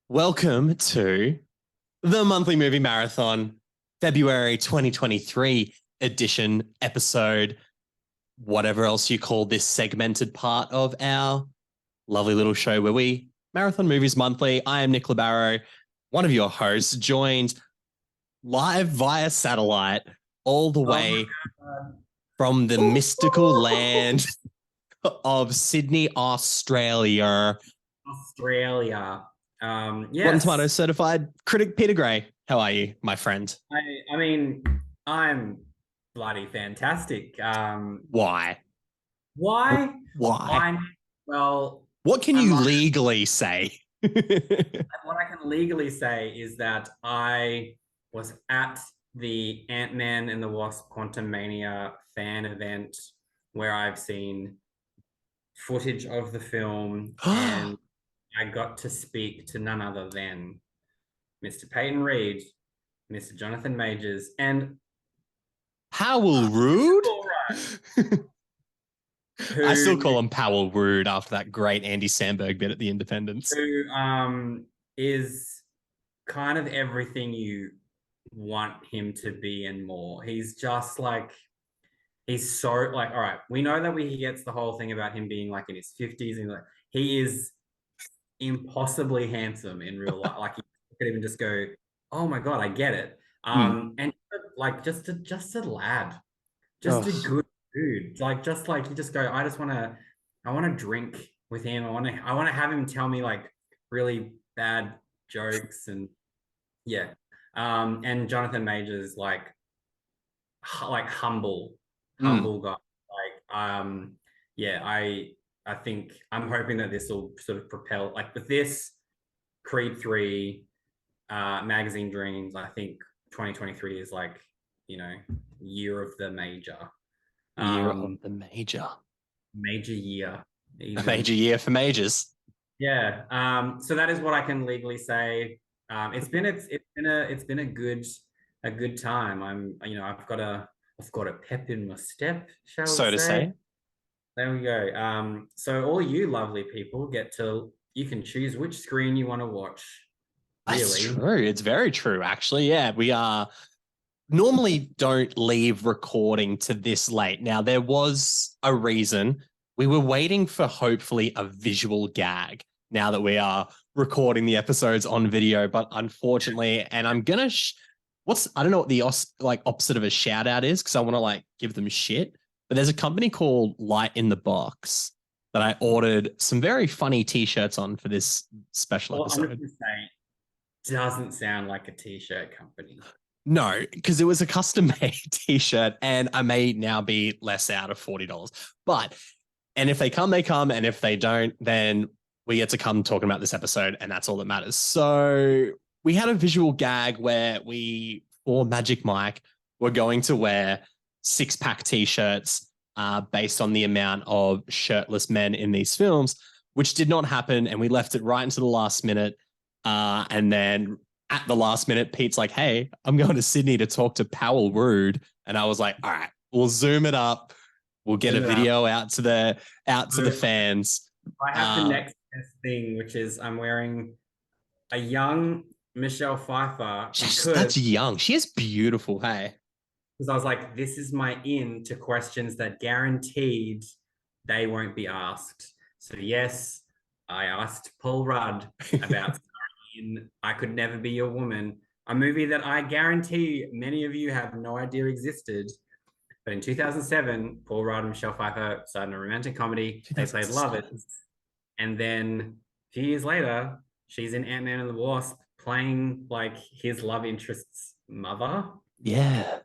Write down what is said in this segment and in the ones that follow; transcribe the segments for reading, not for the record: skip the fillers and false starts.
Welcome to the Monthly Movie Marathon, February 2023 edition episode, whatever else you call this segmented part of our lovely little show where we marathon movies monthly. I am Nick Labaro, one of your hosts, joined live via satellite all the way from the mystical land of Sydney, Australia. Yes. Rotten Tomatoes certified critic Peter Gray. How are you, my friend? I mean, I'm bloody fantastic. Why? Why? Well, what can you legally say? What I can legally say is that I was at the Ant-Man and the Wasp Quantumania fan event where I've seen footage of the film and I got to speak to none other than Mr. Peyton Reed, Mr. Jonathan Majors, and Powell Rude. I still call him Powell Rude after that great Andy Samberg bit at the Independence. Who is kind of everything you want him to be and more. He's just like, he's so like, all right, we know that he gets the whole thing about him being like in his 50s and like he is impossibly handsome in real life. Like you could even just go, oh my god, I get it. And like just a lad, just a good dude. Like just like you just go, I want to drink with him. I want to have him tell me like really bad jokes and yeah. And Jonathan Majors like humble guy. Like yeah, I think I'm hoping that this will sort of propel, like with this Creed 3 magazine dreams, I think 2023 is like, you know, year of the major. Major year. Even. A major year for majors. Yeah. So that is what I can legally say. It's been a good time. I've got a pep in my step, shall we say. So to say. There we go. So all you lovely people you can choose which screen you want to watch. Really. That's true. It's very true, actually. Yeah, we normally don't leave recording to this late. Now, there was a reason. We were waiting for hopefully a visual gag now that we are recording the episodes on video, but unfortunately, and I'm going to, I don't know what the opposite of a shout out is because I want to give them shit. But there's a company called Light in the Box that I ordered some very funny t-shirts on for this special episode. I'm going to say, doesn't sound like a t-shirt company. No, because it was a custom-made t-shirt, and I may now be less out of $40. And if they come, they come, and if they don't, then we get to come talking about this episode, and that's all that matters. So we had a visual gag where for Magic Mike, we're going to wear 6-pack t-shirts based on the amount of shirtless men in these films, which did not happen. And we left it right into the last minute. And then at the last minute, Pete's like, hey, I'm going to Sydney to talk to Powell Rude. And I was like, all right, we'll zoom it up. We'll get a video out to the fans. I have the next best thing, which is I'm wearing a young Michelle Pfeiffer. That's young. She is beautiful, hey. Because I was like, this is my in to questions that guaranteed they won't be asked. So yes, I asked Paul Rudd about in I Could Never Be Your Woman, a movie that I guarantee many of you have no idea existed. But in 2007, Paul Rudd and Michelle Pfeiffer started in a romantic comedy. They played lovers. And then a few years later, she's in Ant-Man and the Wasp playing like his love interest's mother. Yeah.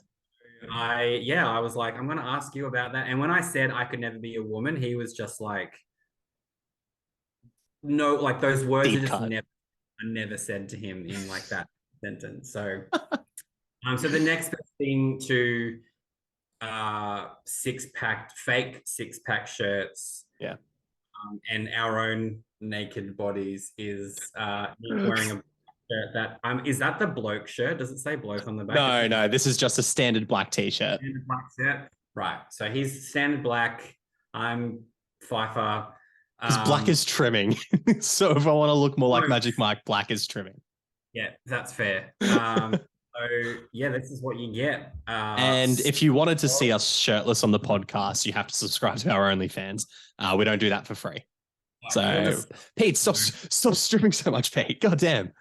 I was like, I'm going to ask you about that. And when I said I could never be a woman, he was just like, no, like those words Deep are just cut. never never said to him in like that sentence. So, so the next best thing to fake six pack shirts, Yeah. and our own naked bodies is Nick wearing a shirt that is that the bloke shirt? Does it say bloke on the back? No, this is just a standard black t-shirt. Standard black shirt. Right. So he's standard black. I'm Pfeiffer. Because black is trimming. So if I want to look more like No. Magic Mike, black is trimming. Yeah, that's fair. So yeah, this is what you get. And if you wanted to see us shirtless on the podcast, you have to subscribe to our OnlyFans. We don't do that for free. So Pete, stop stripping so much, Pete. God damn.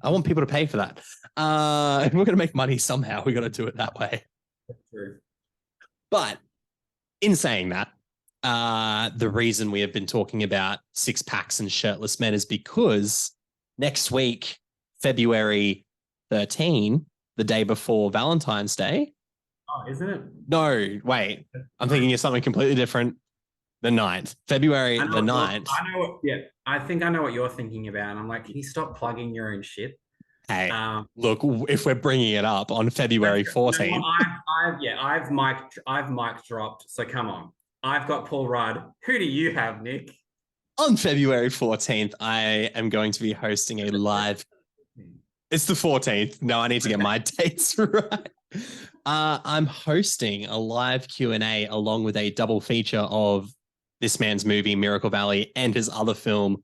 I want people to pay for that. If we're going to make money somehow, we got to do it that way. That's true. But in saying that, the reason we have been talking about six packs and shirtless men is because next week, February 13, the day before Valentine's Day. Oh, isn't it? No, wait. I'm thinking of something completely different. The 9th, February the 9th. I know. I think I know what you're thinking about. And I'm like, can you stop plugging your own shit? Hey, look, if we're bringing it up on February 14th. You know, I've mic dropped. So come on. I've got Paul Rudd. Who do you have, Nick? On February 14th, I am going to be hosting a live. It's the 14th. No, I need to get my dates right. I'm hosting a live Q&A along with a double feature of this man's movie, Miracle Valley, and his other film,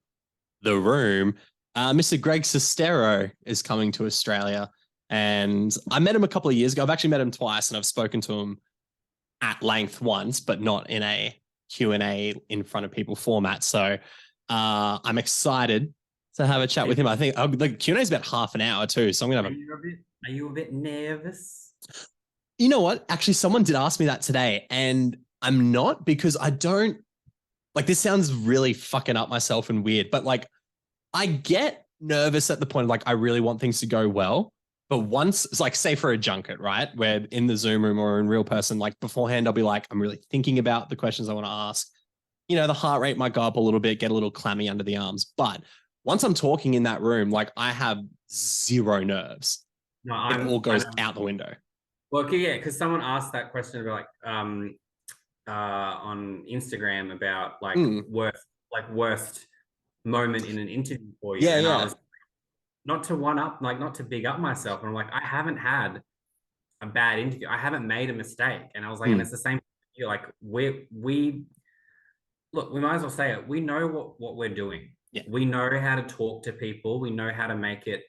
The Room. Mr. Greg Sestero is coming to Australia. And I met him a couple of years ago. I've actually met him twice, and I've spoken to him at length once, but not in a Q&A in front of people format. So I'm excited to have a chat with him. I think the Q&A is about half an hour too. So I'm going to have Are you a bit nervous? You know what? Actually, someone did ask me that today, and I'm not, because I don't like, this sounds really fucking up myself and weird, but like I get nervous at the point of like, I really want things to go well. But once it's like, say for a junket, right? Where in the Zoom room or in real person, like beforehand, I'll be like, I'm really thinking about the questions I want to ask. You know, the heart rate might go up a little bit, get a little clammy under the arms. But once I'm talking in that room, like I have zero nerves. No, it all goes out the window. Well, yeah, because someone asked that question about on Instagram about like worst moment in an interview for you. And I was not to one up, like not to big up myself. And I'm like, I haven't had a bad interview. I haven't made a mistake. And I was like, and it's the same. Like we look, we might as well say it. We know what we're doing. Yeah. We know how to talk to people. We know how to make it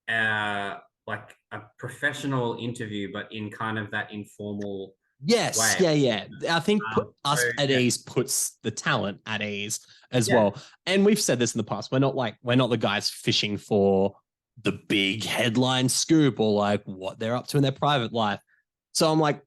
like a professional interview, but in kind of that informal way. Yeah. I think us at ease puts the talent at ease as well. And we've said this in the past. We're not the guys fishing for the big headline scoop or like what they're up to in their private life. So I'm like,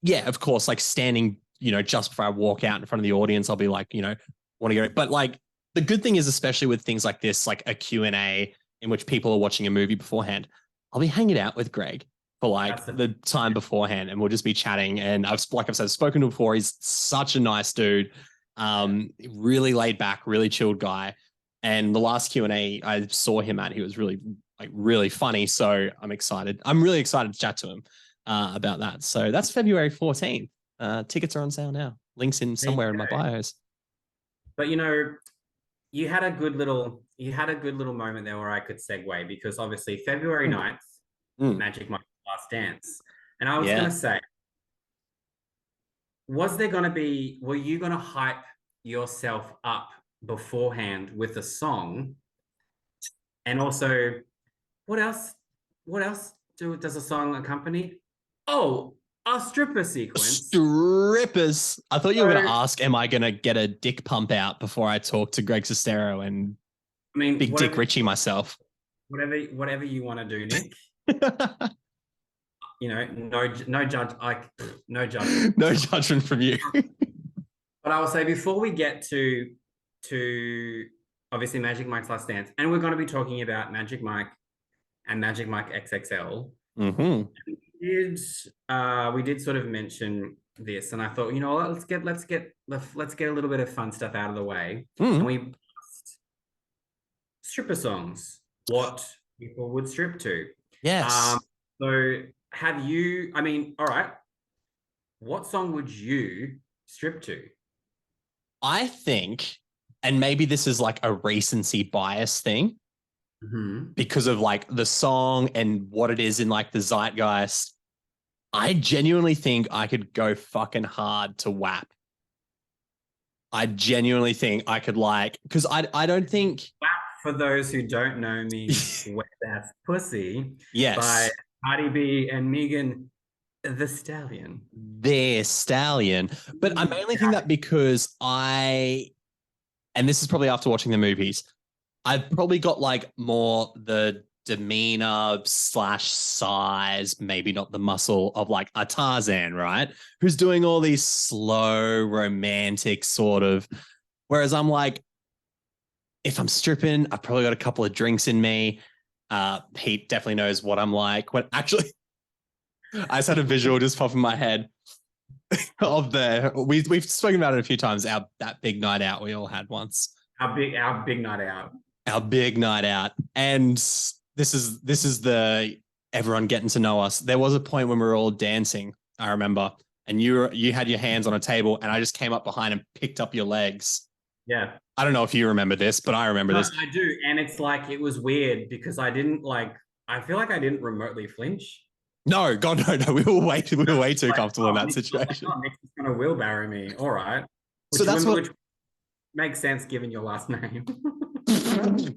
yeah, of course, like standing, you know, just before I walk out in front of the audience, I'll be like, you know, want to get it. But like the good thing is, especially with things like this, like a Q&A in which people are watching a movie beforehand, I'll be hanging out with Greg for like the time beforehand, and we'll just be chatting. And I've said, I've spoken to him before. He's such a nice dude, really laid back, really chilled guy. And the last Q&A I saw him at, he was really funny. So I'm excited. I'm really excited to chat to him about that. So that's February 14th. Tickets are on sale now. Links in somewhere in my bios. But you know, you had a good little moment there where I could segue, because obviously February 9th, Magic Mike's Last Dance. And I was going to say, were you going to hype yourself up beforehand with a song? And also, what else does a song accompany? Oh, a stripper sequence. Strippers. I thought you were going to ask, am I going to get a dick pump out before I talk to Greg Sestero and Big Dick Richie myself? Whatever you want to do, Nick. You know, no judgment from you. But I will say, before we get to obviously Magic Mike's Last Dance, and we're going to be talking about Magic Mike and Magic Mike XXL. We did sort of mention this, and I thought, you know, let's get a little bit of fun stuff out of the way. And we stripper songs. What people would strip to. Yes. So have you, I mean, all right, what song would you strip to? I think, and maybe this is like a recency bias thing Mm-hmm. because of like the song and what it is in like the zeitgeist. I genuinely think I could go fucking hard to WAP. I genuinely think I could like, because I don't think, For those who don't know, means Wet Ass Pussy by yes, Cardi B and Megan the Stallion. they're Stallion. But I mainly think that because and this is probably after watching the movies, I've probably got like more the demeanor slash size, maybe not the muscle of like a Tarzan, right? Who's doing all these slow, romantic sort of. Whereas I'm like, if I'm stripping, I've probably got a couple of drinks in me. Pete definitely knows what I'm like. When actually, I just had a visual just pop in my head of we've spoken about it a few times. That big night out we all had once. Our big night out. Our big night out, and this is the everyone getting to know us. There was a point when we were all dancing, I remember, and you had your hands on a table, and I just came up behind and picked up your legs. Yeah. I don't know if you remember this, but I remember this. I do. And it's like, it was weird because I feel like I didn't remotely flinch. No, God, no. We were way too comfortable in that situation. Like, Nick's going to wheelbarrow me. All right. Which makes sense given your last name. Because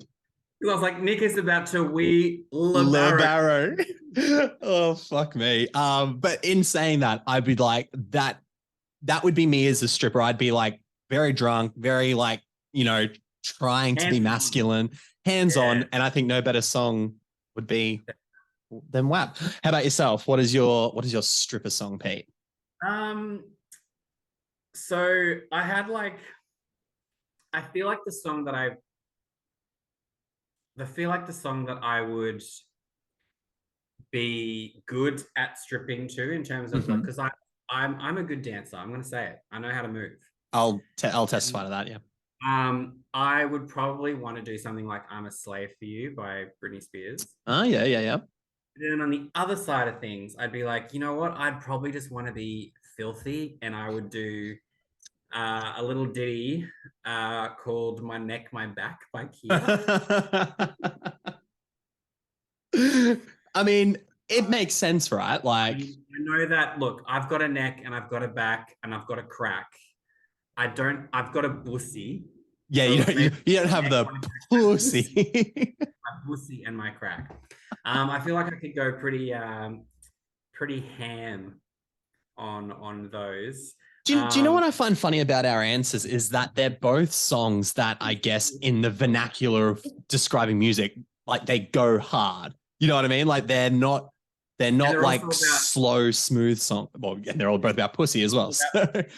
I was like, Nick is about to wheelbarrow. Oh, fuck me. But in saying that, I'd be like, that would be me as a stripper. I'd be like very drunk, very like, trying to be masculine, hands on. And I think no better song would be than WAP. How about yourself? What is your stripper song, Pete? So I had I feel like the song that I would be good at stripping to in terms of like, because I'm a good dancer. I'm gonna say it. I know how to move. I'll testify to that. Yeah. I would probably want to do something like "I'm a Slave for You" by Britney Spears. Oh yeah. And then on the other side of things, I'd be like, you know what? I'd probably just want to be filthy, and I would do a little ditty called "My Neck, My Back" by Kia. I mean, it makes sense, right? Like, I know that. Look, I've got a neck, and I've got a back, and I've got a crack. I've got a bussy. Yeah, so you don't have the pussy. My bussy and my crack. I feel like I could go pretty ham on those. Do you know what I find funny about our answers is that they're both songs that I guess in the vernacular of describing music, like they go hard. You know what I mean? Like they're not like slow, smooth song. Well, and they're all both about pussy as well. So. Like,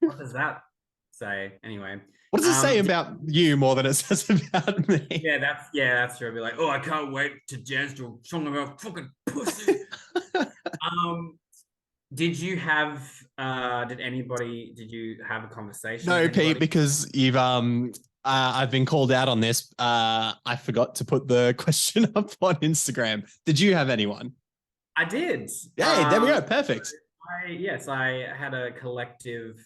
what does that say? Anyway. What does it say about you more than it says about me? Yeah, that's true. I'd be like, oh, I can't wait to dance to a song about fucking pussy. Did you have a conversation? No, Pete, because you've I've been called out on this. I forgot to put the question up on Instagram. Did you have anyone? I did. Hey, there we go. Perfect. I had a collective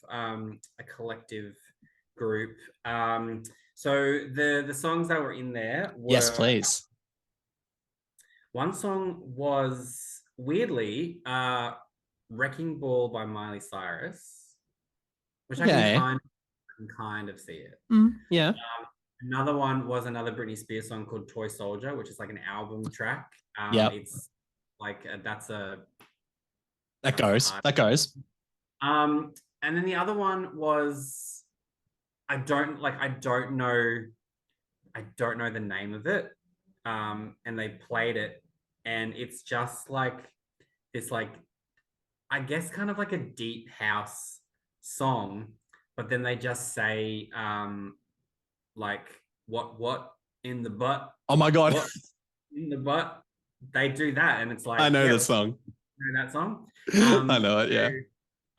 group. So the songs that were in there were, yes, please. One song was weirdly "Wrecking Ball" by Miley Cyrus, which I can kind of see it. Yeah. Another one was another Britney Spears song called "Toy Soldier," which is like an album track. It's like that goes. And then the other one was I don't know the name of it. And they played it, and it's just like this, like, I guess kind of like a deep house song, but then they just say like what in the butt. Oh my God. What in the butt. They do that, and it's like, I know the song. You know that song? I know it, yeah.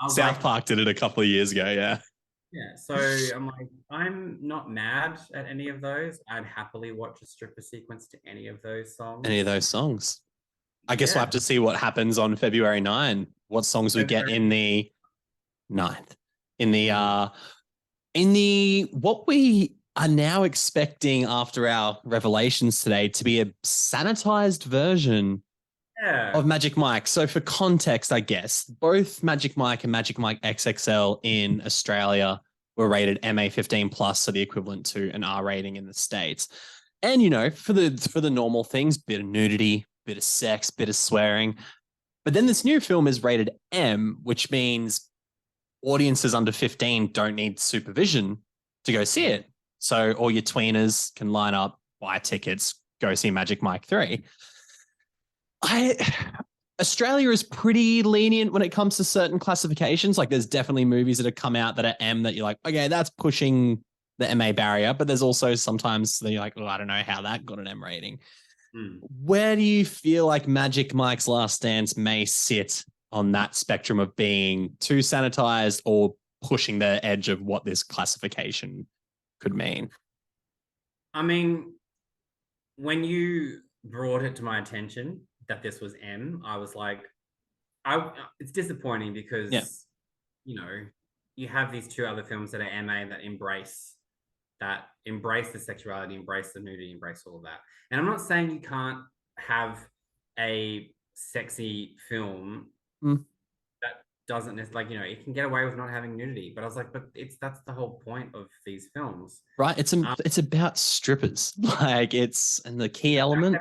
So South Park did it a couple of years ago, yeah. Yeah, so I'm like, I'm not mad at any of those. I'd happily watch a stripper sequence to any of those Any of songs. those songs. I guess we'll have Yeah, to see what happens on February 9, what songs we get in February. the ninth. In the Mm. what we are now expecting after our revelations today to be a sanitized version of Yeah, Magic Mike. So for context, I guess, both Magic Mike and Magic Mike XXL in Australia were rated MA 15 plus, so the equivalent to an R rating in the States. And for the normal things, bit of nudity, bit of sex, bit of swearing. But then this new film is rated M, which means audiences under 15 don't need supervision to go see it. So all your tweeners can line up, buy tickets, go see Magic Mike 3. I Australia is pretty lenient when it comes to certain classifications. Like there's definitely movies that have come out that are M that you're like, okay, that's pushing the MA barrier. But there's also sometimes that you're like, oh, I don't know how that got an M rating. mm. Where do you feel like Magic Mike's Last Dance may sit on that spectrum of being too sanitized or pushing the edge of what this classification could mean? I mean, when you brought it to my attention that this was M, I was like, I it's disappointing Yeah. because you know you have these two other films that are MA that embrace the sexuality, embrace the nudity, embrace all of that. And I'm not saying you can't have a sexy film Mm. that doesn't like it can get away with not having nudity. But I was like, but that's the whole point of these films. Right. Um, It's about strippers. Like it's and the key the fact that element,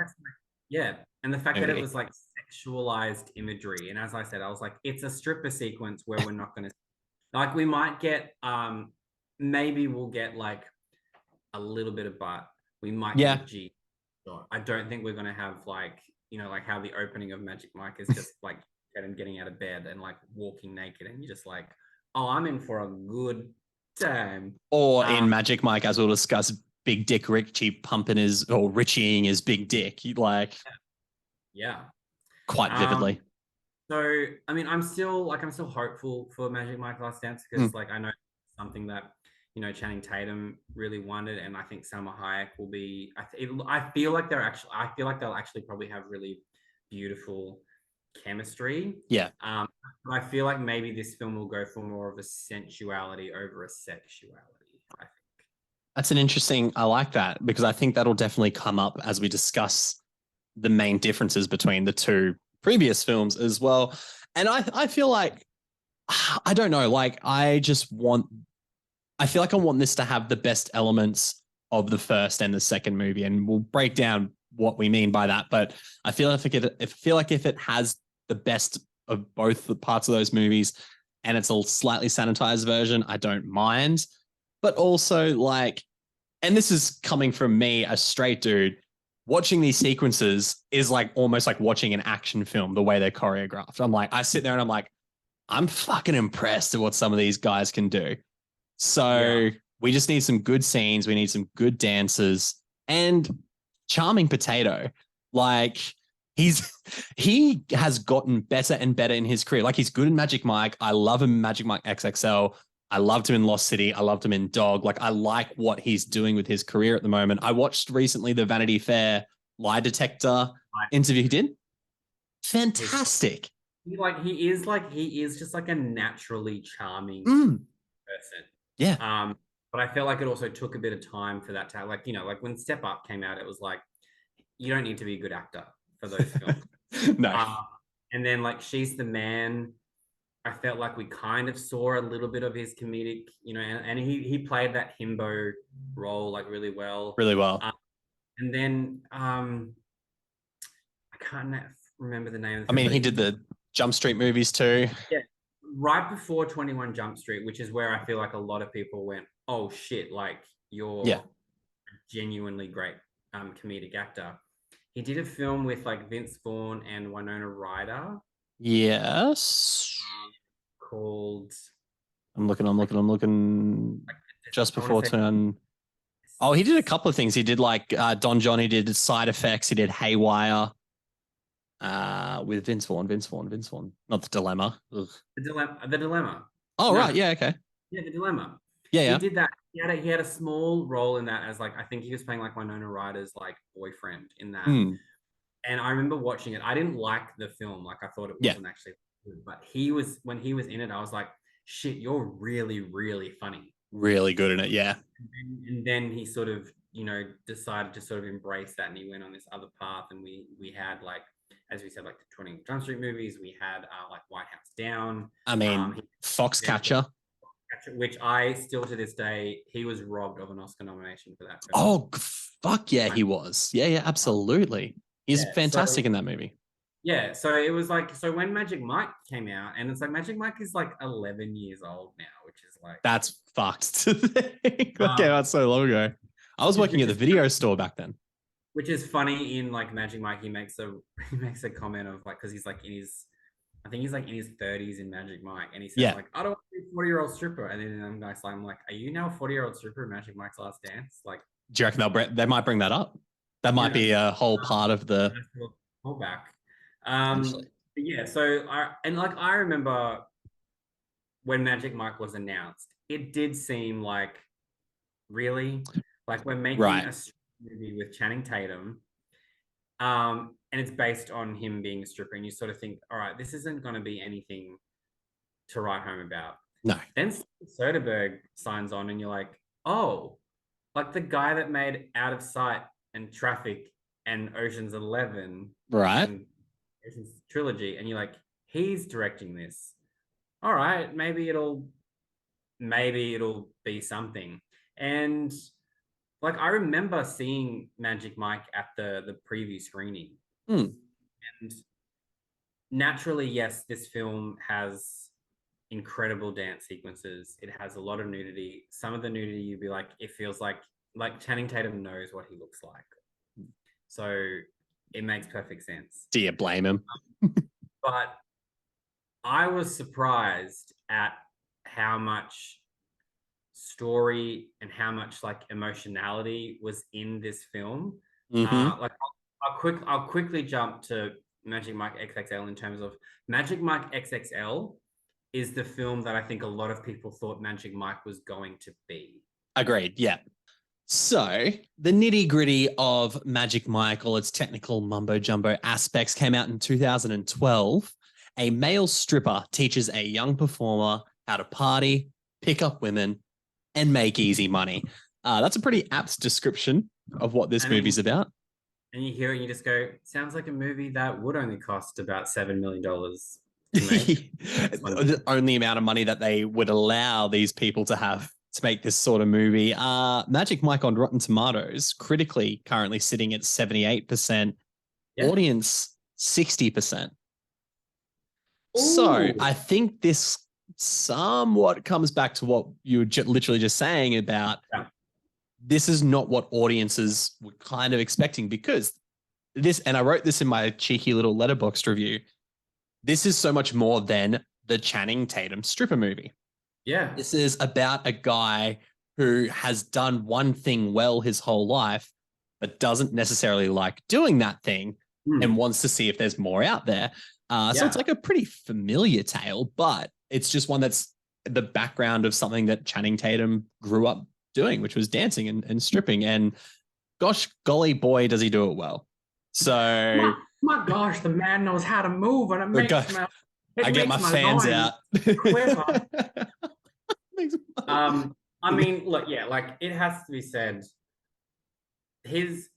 yeah, and the fact that it nudity. was like sexualized imagery, and as I said, I was like, it's a stripper sequence where we're not going to like we might get maybe we'll get like a little bit of butt. We might get a Yeah. G. I don't think we're gonna have like like how the opening of Magic Mike is just like him getting out of bed and like walking naked, and you're just like, oh, I'm in for a good time. Or Um, in Magic Mike, as we'll discuss, Big Dick Richie pumping his or Richieing his big dick, like yeah. quite Um, vividly. so I mean, I'm still hopeful for Magic Mike Last Dance Mm. because like I know something that Channing Tatum really wanted, and I think Salma Hayek will be. I feel like I feel like they'll actually probably have really beautiful chemistry. Yeah. But I feel like maybe this film will go for more of a sensuality over a sexuality. I think. That's an interesting, I like that because I think that'll definitely come up as we discuss the main differences between the two previous films as well. And I feel like, I don't know, like I feel like I want this to have the best elements of the first and the second movie. And we'll break down what we mean by that. But I feel like if it has the best of both the parts of those movies and it's a slightly sanitized version, I don't mind. But also like, and this is coming from me, a straight dude, watching these sequences is like almost like watching an action film, the way they're choreographed. I'm like, I sit there and I'm like, I'm fucking impressed at what some of these guys can do. Yeah. So we just need some good scenes. We need some good dances and charming potato. Like he has gotten better and better in his career. Like he's good in Magic Mike. I love him in Magic Mike XXL. I loved him in Lost City. I loved him in Dog. Like I like what he's doing with his career at the moment. I watched recently the Vanity Fair lie detector interview he did. Fantastic. He is just like a naturally charming Mm, person. yeah. But I felt like it also took a bit of time for that to like like when Step Up came out, it was like you don't need to be a good actor for those films. No. Uh, and then like She's the Man, I felt like we kind of saw a little bit of his comedic, and he played that himbo role like really well. Really well. And then I can't remember the name of the I film, mean, but he did the Jump Street movies too. yeah, right before 21 Jump Street, which is where I feel like a lot of people went, oh shit, like Yeah. you're a genuinely great comedic actor. He did a film with like Vince Vaughn and Winona Ryder Yes. called I'm looking just I want before to say turn. Oh, he did a couple of things. He did like Don Johnny did Side Effects. He did Haywire with Vince Vaughn. Not The Dilemma. Ugh. the dilemma. Oh, No, right. Yeah. Okay. yeah, the dilemma. Yeah, He yeah. did that. He had a small role in that as like I think he was playing like Winona Ryder's like boyfriend in that. Mm, And I remember watching it. I didn't like the film. Like I thought it yeah. wasn't actually good. But when he was in it, I was like, shit, you're really, really funny. Really good in it. Yeah. And then he sort of, decided to sort of embrace that and he went on this other path. And we had like, as we said, like the 20 Jump Street movies, we had like White House Down. I mean, Foxcatcher. Which I still to this day, he was robbed of an Oscar nomination for that film. Oh, fuck yeah, he was. Yeah, yeah, absolutely. He's fantastic in that movie. Yeah, so it was like, so when Magic Mike came out, and it's like Magic Mike is like 11 years old now, which is like that's fucked to think. That came out so long ago. I was working at the video store back then. Which is funny in like Magic Mike, he makes a comment of like because he's like in his, I think he's like in his 30s in Magic Mike, and he says like, I don't want to be a 40-year-old stripper, and then I'm like, are you now a 40-year-old stripper in Magic Mike's Last Dance? Like, do you reckon they might bring that up? That might be a whole part of the callback. Yeah, so I remember when Magic Mike was announced, it did seem like really like we're making a movie with Channing Tatum, and it's based on him being a stripper, and you sort of think, all right, this isn't going to be anything to write home about. No. Then Soderbergh signs on, and you're like, oh, like the guy that made Out of Sight and Traffic and Ocean's 11, right? And Ocean's trilogy, and you're like, he's directing this. All right, maybe it'll be something. And like I remember seeing Magic Mike at the preview screening. And naturally, yes, this film has incredible dance sequences. It has a lot of nudity. Some of the nudity you'd be like, it feels like Channing Tatum knows what he looks like. So it makes perfect sense. Do you blame him? But I was surprised at how much story and how much like emotionality was in this film. Like I'll quickly jump to Magic Mike XXL in terms of Magic Mike XXL is the film that I think a lot of people thought Magic Mike was going to be. Agreed. Yeah. So the nitty gritty of Magic Mike, all its technical mumbo jumbo aspects, came out in 2012. A male stripper teaches a young performer how to party, pick up women, and make easy money. That's a pretty apt description of what this movie's about. And you hear it and you just go, sounds like a movie that would only cost about $7 million. The only amount of money that they would allow these people to have to make this sort of movie. Magic Mike on Rotten Tomatoes, critically currently sitting at 78%, audience 60%. Ooh. So I think this somewhat comes back to what you were literally just saying about this is not what audiences were kind of expecting, because this, and I wrote this in my cheeky little Letterboxd review, this is so much more than the Channing Tatum stripper movie. Yeah. This is about a guy who has done one thing well his whole life, but doesn't necessarily like doing that thing and wants to see if there's more out there. So it's like a pretty familiar tale, but it's just one that's the background of something that Channing Tatum grew up doing, which was dancing and stripping. And gosh, golly boy, does he do it well. So my gosh, the man knows how to move, and it makes my I get my fans out. I mean, look, yeah, like it has to be said. It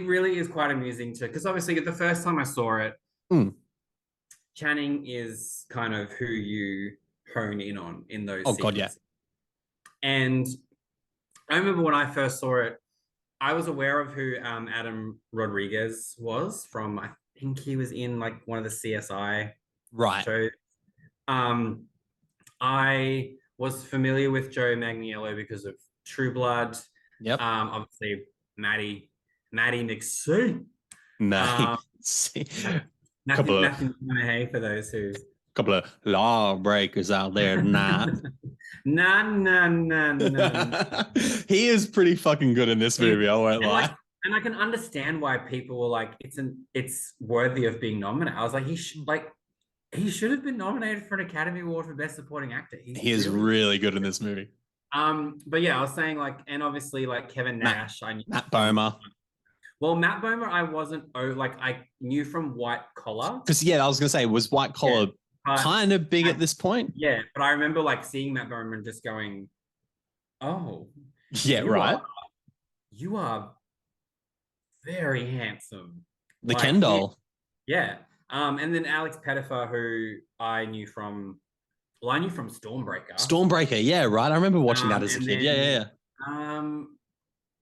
really is quite amusing too, because obviously the first time I saw it, Channing is kind of who you hone in on in those. Oh God, yeah. And I remember when I first saw it, I was aware of who Adam Rodriguez was from. I think he was in like one of the CSI shows. I was familiar with Joe Manganiello because of True Blood. Yep. Obviously, Maddie McSee. Matthew McConaughey for those who. Couple of lawbreakers out there tonight. No. He is pretty fucking good in this movie. I won't lie. And I can understand why people were like, it's worthy of being nominated. I was like, He should have been nominated for an Academy Award for Best Supporting Actor. He's He is really good in this movie. But yeah, I was saying like, and obviously like Kevin Nash, I knew Matt from. Bomer. Well, Matt Bomer, I wasn't. Oh, like I knew from White Collar. Because I was gonna say, was White Collar kind of big at this point? Yeah, but I remember like seeing Matt Bomer and just going, "Oh, yeah, right. You are very handsome." The Ken doll. Yeah. And then Alex Pettyfer, who I knew from Stormbreaker. Stormbreaker, yeah, right. I remember watching that as a kid. Then, yeah.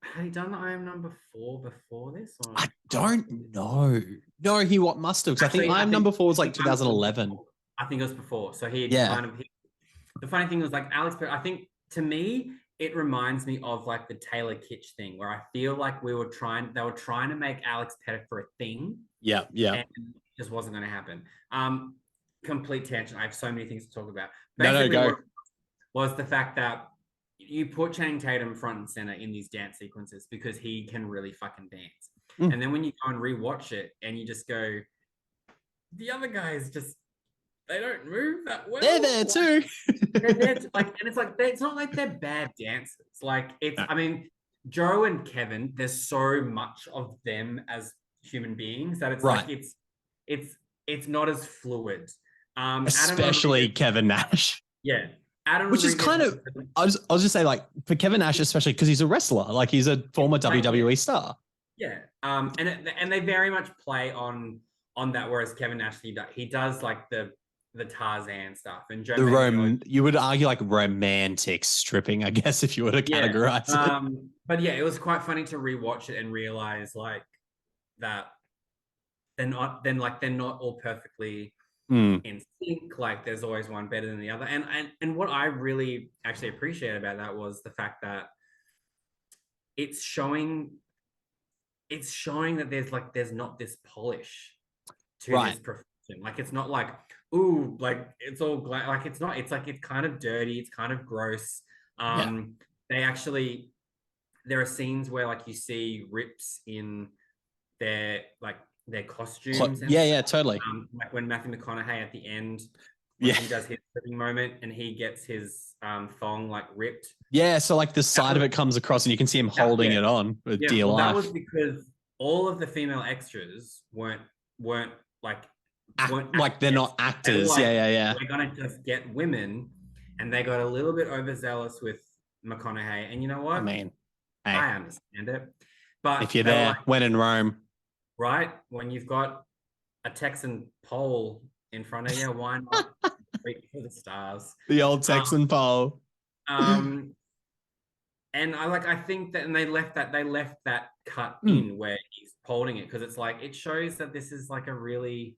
Had he done I Am Number 4 before this? Or? I don't know. No, he must have. Because I think I Am Number 4 was like 2011. I think it was before. So he yeah. The funny thing was like Alex, I think to me, it reminds me of like the Taylor Kitsch thing where I feel like they were trying to make Alex Pettyfer a thing. Yeah. And it just wasn't going to happen. Complete tangent. I have so many things to talk about. Basically, go. Was the fact that you put Channing Tatum front and center in these dance sequences because he can really fucking dance. And then when you go and rewatch it and you just go, the other guys just, they don't move that well. They're there too. They're there and it's like, it's not like they're bad dancers. Like I mean, Joe and Kevin, there's so much of them as human beings that it's like, it's not as fluid. Especially Kevin Nash. Yeah. Which is kind of, I'll just say like for Kevin Nash, especially because he's a wrestler, like he's a former WWE star. Yeah. And they very much play on that. Whereas Kevin Nash, he does like the Tarzan stuff and Joe you would argue like romantic stripping, I guess, if you were to categorize it. But yeah, it was quite funny to rewatch it and realize like that they're not all perfectly in sync. Like there's always one better than the other. And what I really actually appreciate about that was the fact that it's showing that there's not this polish to this profession. Like it's not like, ooh, like it's all like it's not. It's like it's kind of dirty. It's kind of gross. They actually, there are scenes where like you see rips in their costumes. Totally. Like when Matthew McConaughey at the end, he does his ripping moment and he gets his thong like ripped. Yeah, so like the side of it comes across and you can see him holding it on with dear life. That was because all of the female extras weren't they're not actors. Like, yeah. We're gonna just get women, and they got a little bit overzealous with McConaughey. And you know what? I mean, I understand it. But if you're there, when in Rome, right? When you've got a Texan pole in front of you, why not reach for the stars? The old Texan pole. And I think that, and they left that cut in where he's holding it because it's like it shows that this is like a really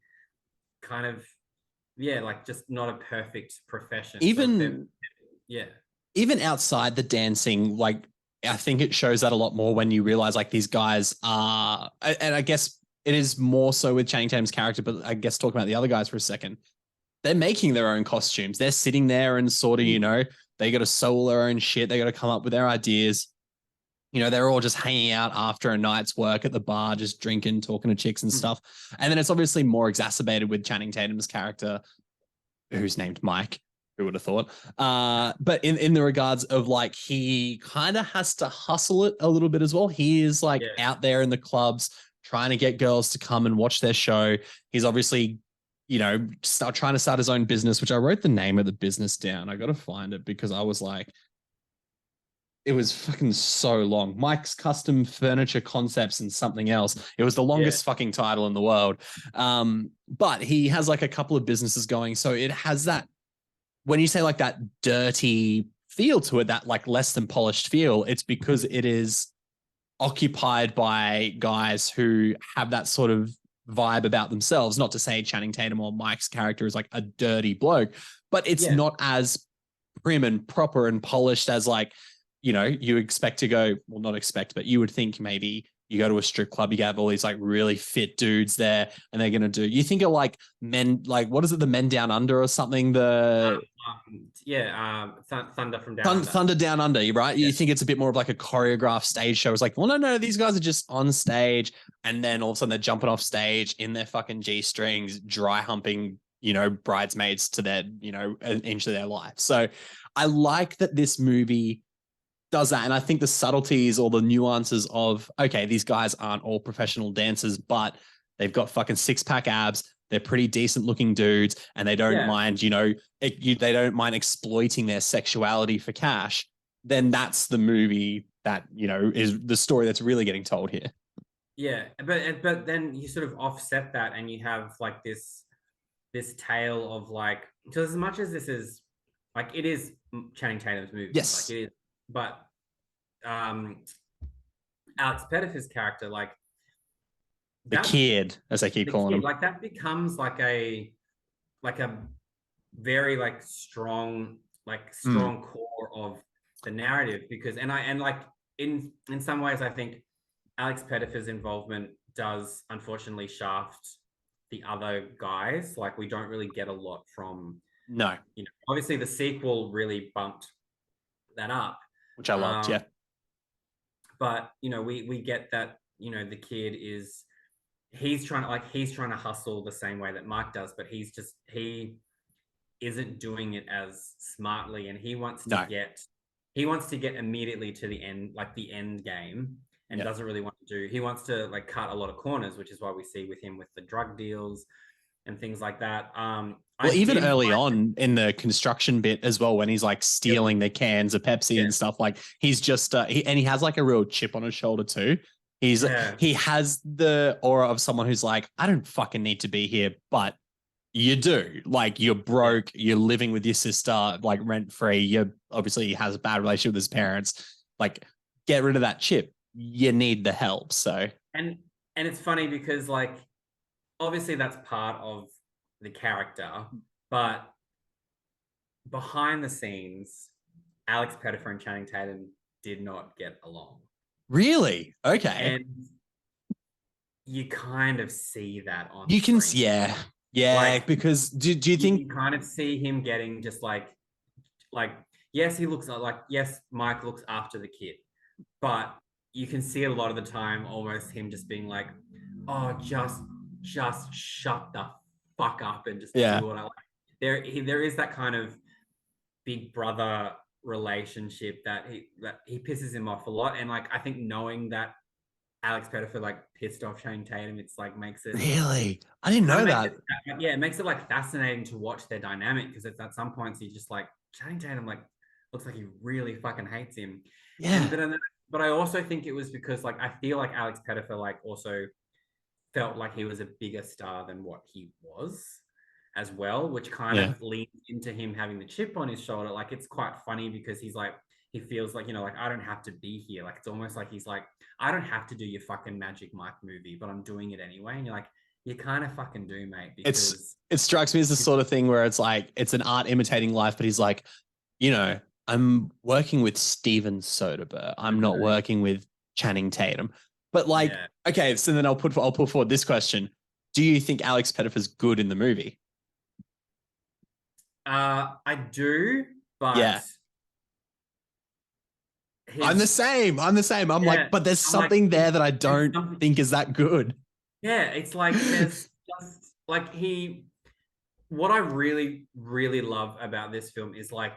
kind of like just not a perfect profession. Even outside the dancing, like I think it shows that a lot more when you realize like these guys are, and I guess it is more so with Channing Tatum's character, but I guess talking about the other guys for a second, they're making their own costumes. They're sitting there and sort of, they got to sew all their own shit. They got to come up with their ideas. They're all just hanging out after a night's work at the bar, just drinking, talking to chicks and stuff. And then it's obviously more exacerbated with Channing Tatum's character, who's named Mike. Who would have thought? But in the regards of like, he kind of has to hustle it a little bit as well. He is like out there in the clubs trying to get girls to come and watch their show. He's obviously, trying to start his own business, which I wrote the name of the business down. I got to find it because I was like, it was fucking so long. Mike's Custom Furniture Concepts and something else. It was the longest fucking title in the world. But he has like a couple of businesses going. So it has that, when you say like that dirty feel to it, that like less than polished feel, it's because it is occupied by guys who have that sort of vibe about themselves. Not to say Channing Tatum or Mike's character is like a dirty bloke, but it's not as prim and proper and polished as like, you expect to go, well, not expect, but you would think maybe you go to a strip club, you have all these like really fit dudes there and they're going to do, you think of like men, like, what is it? The Men Down Under or something? Thunder from Down Under. Thunder Down Under, right? You think it's a bit more of like a choreographed stage show. It's like, well, no, these guys are just on stage and then all of a sudden they're jumping off stage in their fucking G-strings, dry humping, bridesmaids to their, into their life. So I like that this movie does that. And I think the subtleties or the nuances of, okay, these guys aren't all professional dancers, but they've got fucking 6-pack abs. They're pretty decent looking dudes, and they don't mind, they don't mind exploiting their sexuality for cash. Then that's the movie that, is the story that's really getting told here. Yeah, but then you sort of offset that, and you have like this tale of like, because as much as this is like, it is Channing Tatum's movie, Yes. like it is, but Alex Pettyfer's character, like the kid, as I keep calling him, like that becomes like a very like strong core of the narrative, because and like in some ways I think Alex Pettyfer's involvement does unfortunately shaft the other guys. Like we don't really get a lot from. No. Obviously the sequel really bumped that up, which I loved. Yeah. But we get that the kid is he's trying to hustle the same way that Mike does, but he isn't doing it as smartly, and he wants to get immediately to the end, like the end game, and doesn't really want to he wants to like cut a lot of corners, which is why we see with him with the drug deals and things like that. Well, even early on in the construction bit as well, when he's like stealing the cans of Pepsi and stuff, like he's just he has like a real chip on his shoulder too. He has the aura of someone who's like, I don't fucking need to be here, but you do. Like you're broke, you're living with your sister, like rent free. You obviously he has a bad relationship with his parents. Like get rid of that chip. You need the help. So and it's funny because like obviously that's part of the character, but behind the scenes, Alex Pettyfer and Channing Tatum did not get along. Really? Okay. And you kind of see that on you can screen. Like, because do you think you kind of see him getting just like yes, he looks like yes, Mike looks after the kid, but you can see it a lot of the time almost him just being like, oh, just shut the fuck up and just do what I like. There is that kind of big brother relationship that he pisses him off a lot, and like I think knowing that Alex Pettyfer like pissed off Channing Tatum, it's like makes it really. I didn't know that. It makes it like fascinating to watch their dynamic, because it's at some points you just like Channing Tatum like looks like he really fucking hates him. Yeah. But I also think it was because like I feel like Alex Pettyfer like also felt like he was a bigger star than what he was as well, which kind of leads into him having the chip on his shoulder. Like it's quite funny because he's like, he feels like, like I don't have to be here. Like it's almost like he's like, I don't have to do your fucking Magic Mike movie, but I'm doing it anyway. And you're like, you kind of fucking do, mate. Because it strikes me as the sort of thing where it's like it's an art imitating life, but he's like, I'm working with Steven Soderbergh. I'm not working with Channing Tatum. But like, okay, so then I'll put forward this question: do you think Alex Pettyfer's good in the movie? I do, but I'm the same. I'm like, but there's something there that I don't think is that good. Yeah, it's like there's just like what I really, really love about this film is like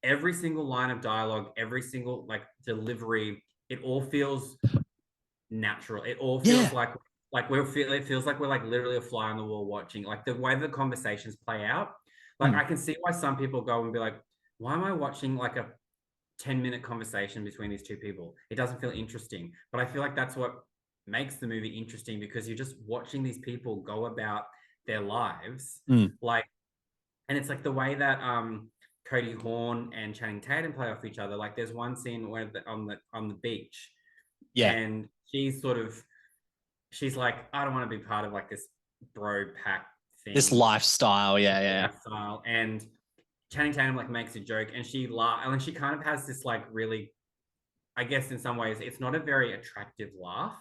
every single line of dialogue, every single like delivery, it all feels natural. It all feels like it feels like we're like literally a fly on the wall watching. Like the way the conversations play out. Like I can see why some people go and be like, why am I watching like a 10-minute conversation between these two people? It doesn't feel interesting. But I feel like that's what makes the movie interesting, because you're just watching these people go about their lives. Like, and it's like the way that Cody Horn and Channing Tatum play off each other. Like there's one scene where on the beach, and she's like, I don't want to be part of like this bro pack thing, this lifestyle. Lifestyle. And Channing Tatum like makes a joke, and she and she kind of has this like really, I guess in some ways it's not a very attractive laugh.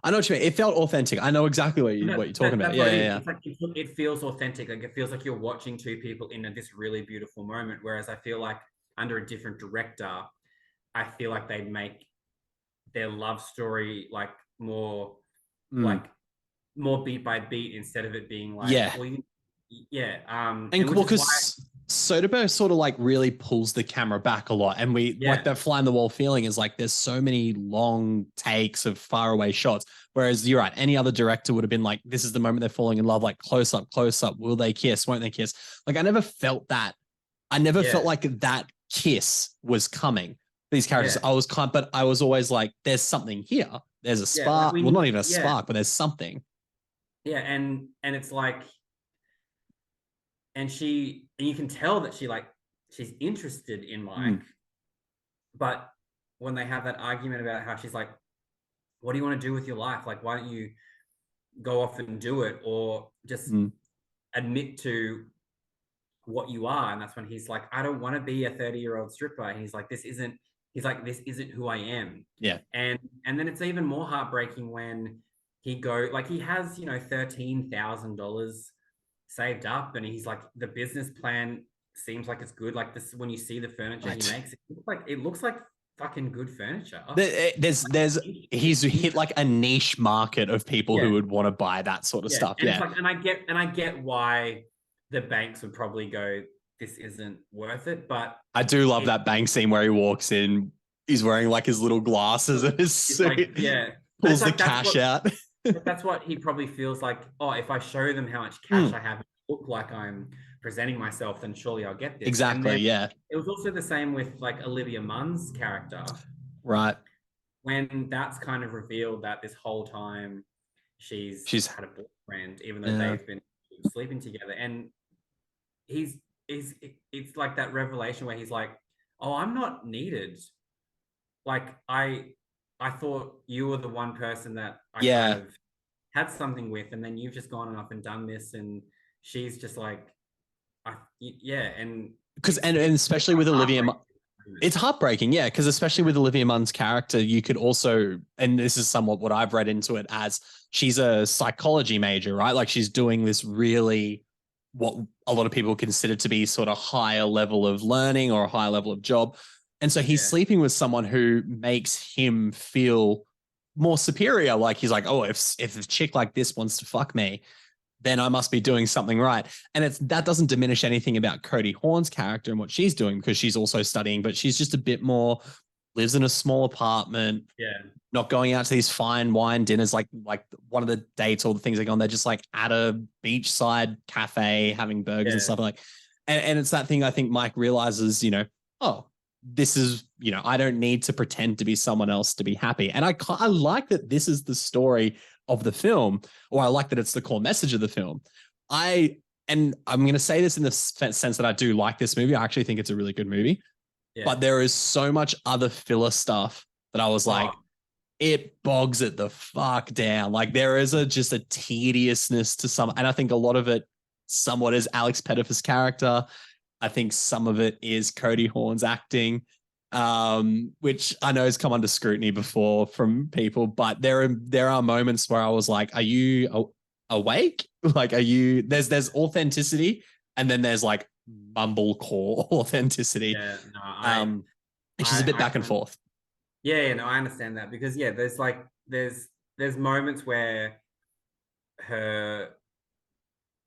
I know what you mean. It felt authentic. I know exactly what you're talking about. It's like it feels authentic. Like it feels like you're watching two people in this really beautiful moment. Whereas I feel like under a different director, I feel like they'd make their love story like more like more beat by beat, instead of it being like, well, yeah. And which well, is why, because Soderbergh sort of like really pulls the camera back a lot. And we like yeah, that fly on the wall feeling is like there's so many long takes of far away shots. Whereas you're right, any other director would have been like, this is the moment they're falling in love, like close up, close up. Will they kiss? Won't they kiss? Like I never felt that. I never felt yeah, like that kiss was coming. These characters, yeah, but I was always like, there's something here. There's a yeah. Like spark. Well, not even a yeah, spark, but there's something. yeah, and it's like, and you can tell that she's interested in Mike, Mm, but when they have that argument about how she's like, what do you want to do with your life? Like, why don't you go off and do it, or just mm, admit to what you are? And that's when he's like, I don't want to be a 30-year-old stripper. And he's like, this isn't who I am. yeah. And then it's even more heartbreaking when he has, $13,000 saved up, and he's like, the business plan seems like it's good. Like this, when you see the furniture he Right. makes, it looks like fucking good furniture. There's he's hit like a niche market of people who Yeah, would want to buy that sort of yeah. stuff. And it's Yeah. like, and I get why the banks would probably go, this isn't worth it. But I do love it, that bank scene where he walks in, he's wearing like his little glasses and his it's like, suit, yeah. But it's pulls the like cash out. that's what he probably feels like. Oh, if I show them how much cash Mm, I have, look like I'm presenting myself, then surely I'll get this. And exactly. then Yeah. it was also the same with like Olivia Munn's character, Right. when that's kind of revealed that this whole time she's She's had a boyfriend, even though yeah. they've been sleeping together. And he's is it's like that revelation where he's like, oh, I'm not needed. Like I thought you were the one person that I kind Yeah. of had something with, and then you've just gone off and done this. And she's just like, yeah. And Because and especially with Olivia, heartbreaking. it's heartbreaking, yeah. Because especially with Olivia Munn's character, you could also, and this is somewhat what I've read into it as, she's a psychology major, right? Like she's doing this really what a lot of people consider to be sort of higher level of learning or a higher level of job. And so he's Yeah, sleeping with someone who makes him feel more superior. Like he's like, oh, if a chick like this wants to fuck me, then I must be doing something right. And that doesn't diminish anything about Cody Horn's character and what she's doing, because she's also studying, but she's just a bit more, lives in a small apartment, yeah, not going out to these fine wine dinners. Like one of the dates, all the things they go on, they're just like at a beachside cafe having burgers and yeah, stuff like. And it's that thing I think Mike realizes, oh, this is, I don't need to pretend to be someone else to be happy. And I like that this is the story of the film, or I like that it's the core message of the film. And I'm going to say this in the sense that I do like this movie. I actually think it's a really good movie, yeah. but there is so much other filler stuff that I was Oh, like, it bogs it the fuck down. Like there is just a tediousness to some, and I think a lot of it somewhat is Alex Pettyfer's character. I think some of it is Cody Horn's acting, which I know has come under scrutiny before from people. But there are moments where I was like, "Are you awake? Like, are you?" There's authenticity, and then there's like mumblecore authenticity, yeah. No, which is a bit I back and can, forth. yeah, yeah, no, I understand that, because yeah, there's moments where her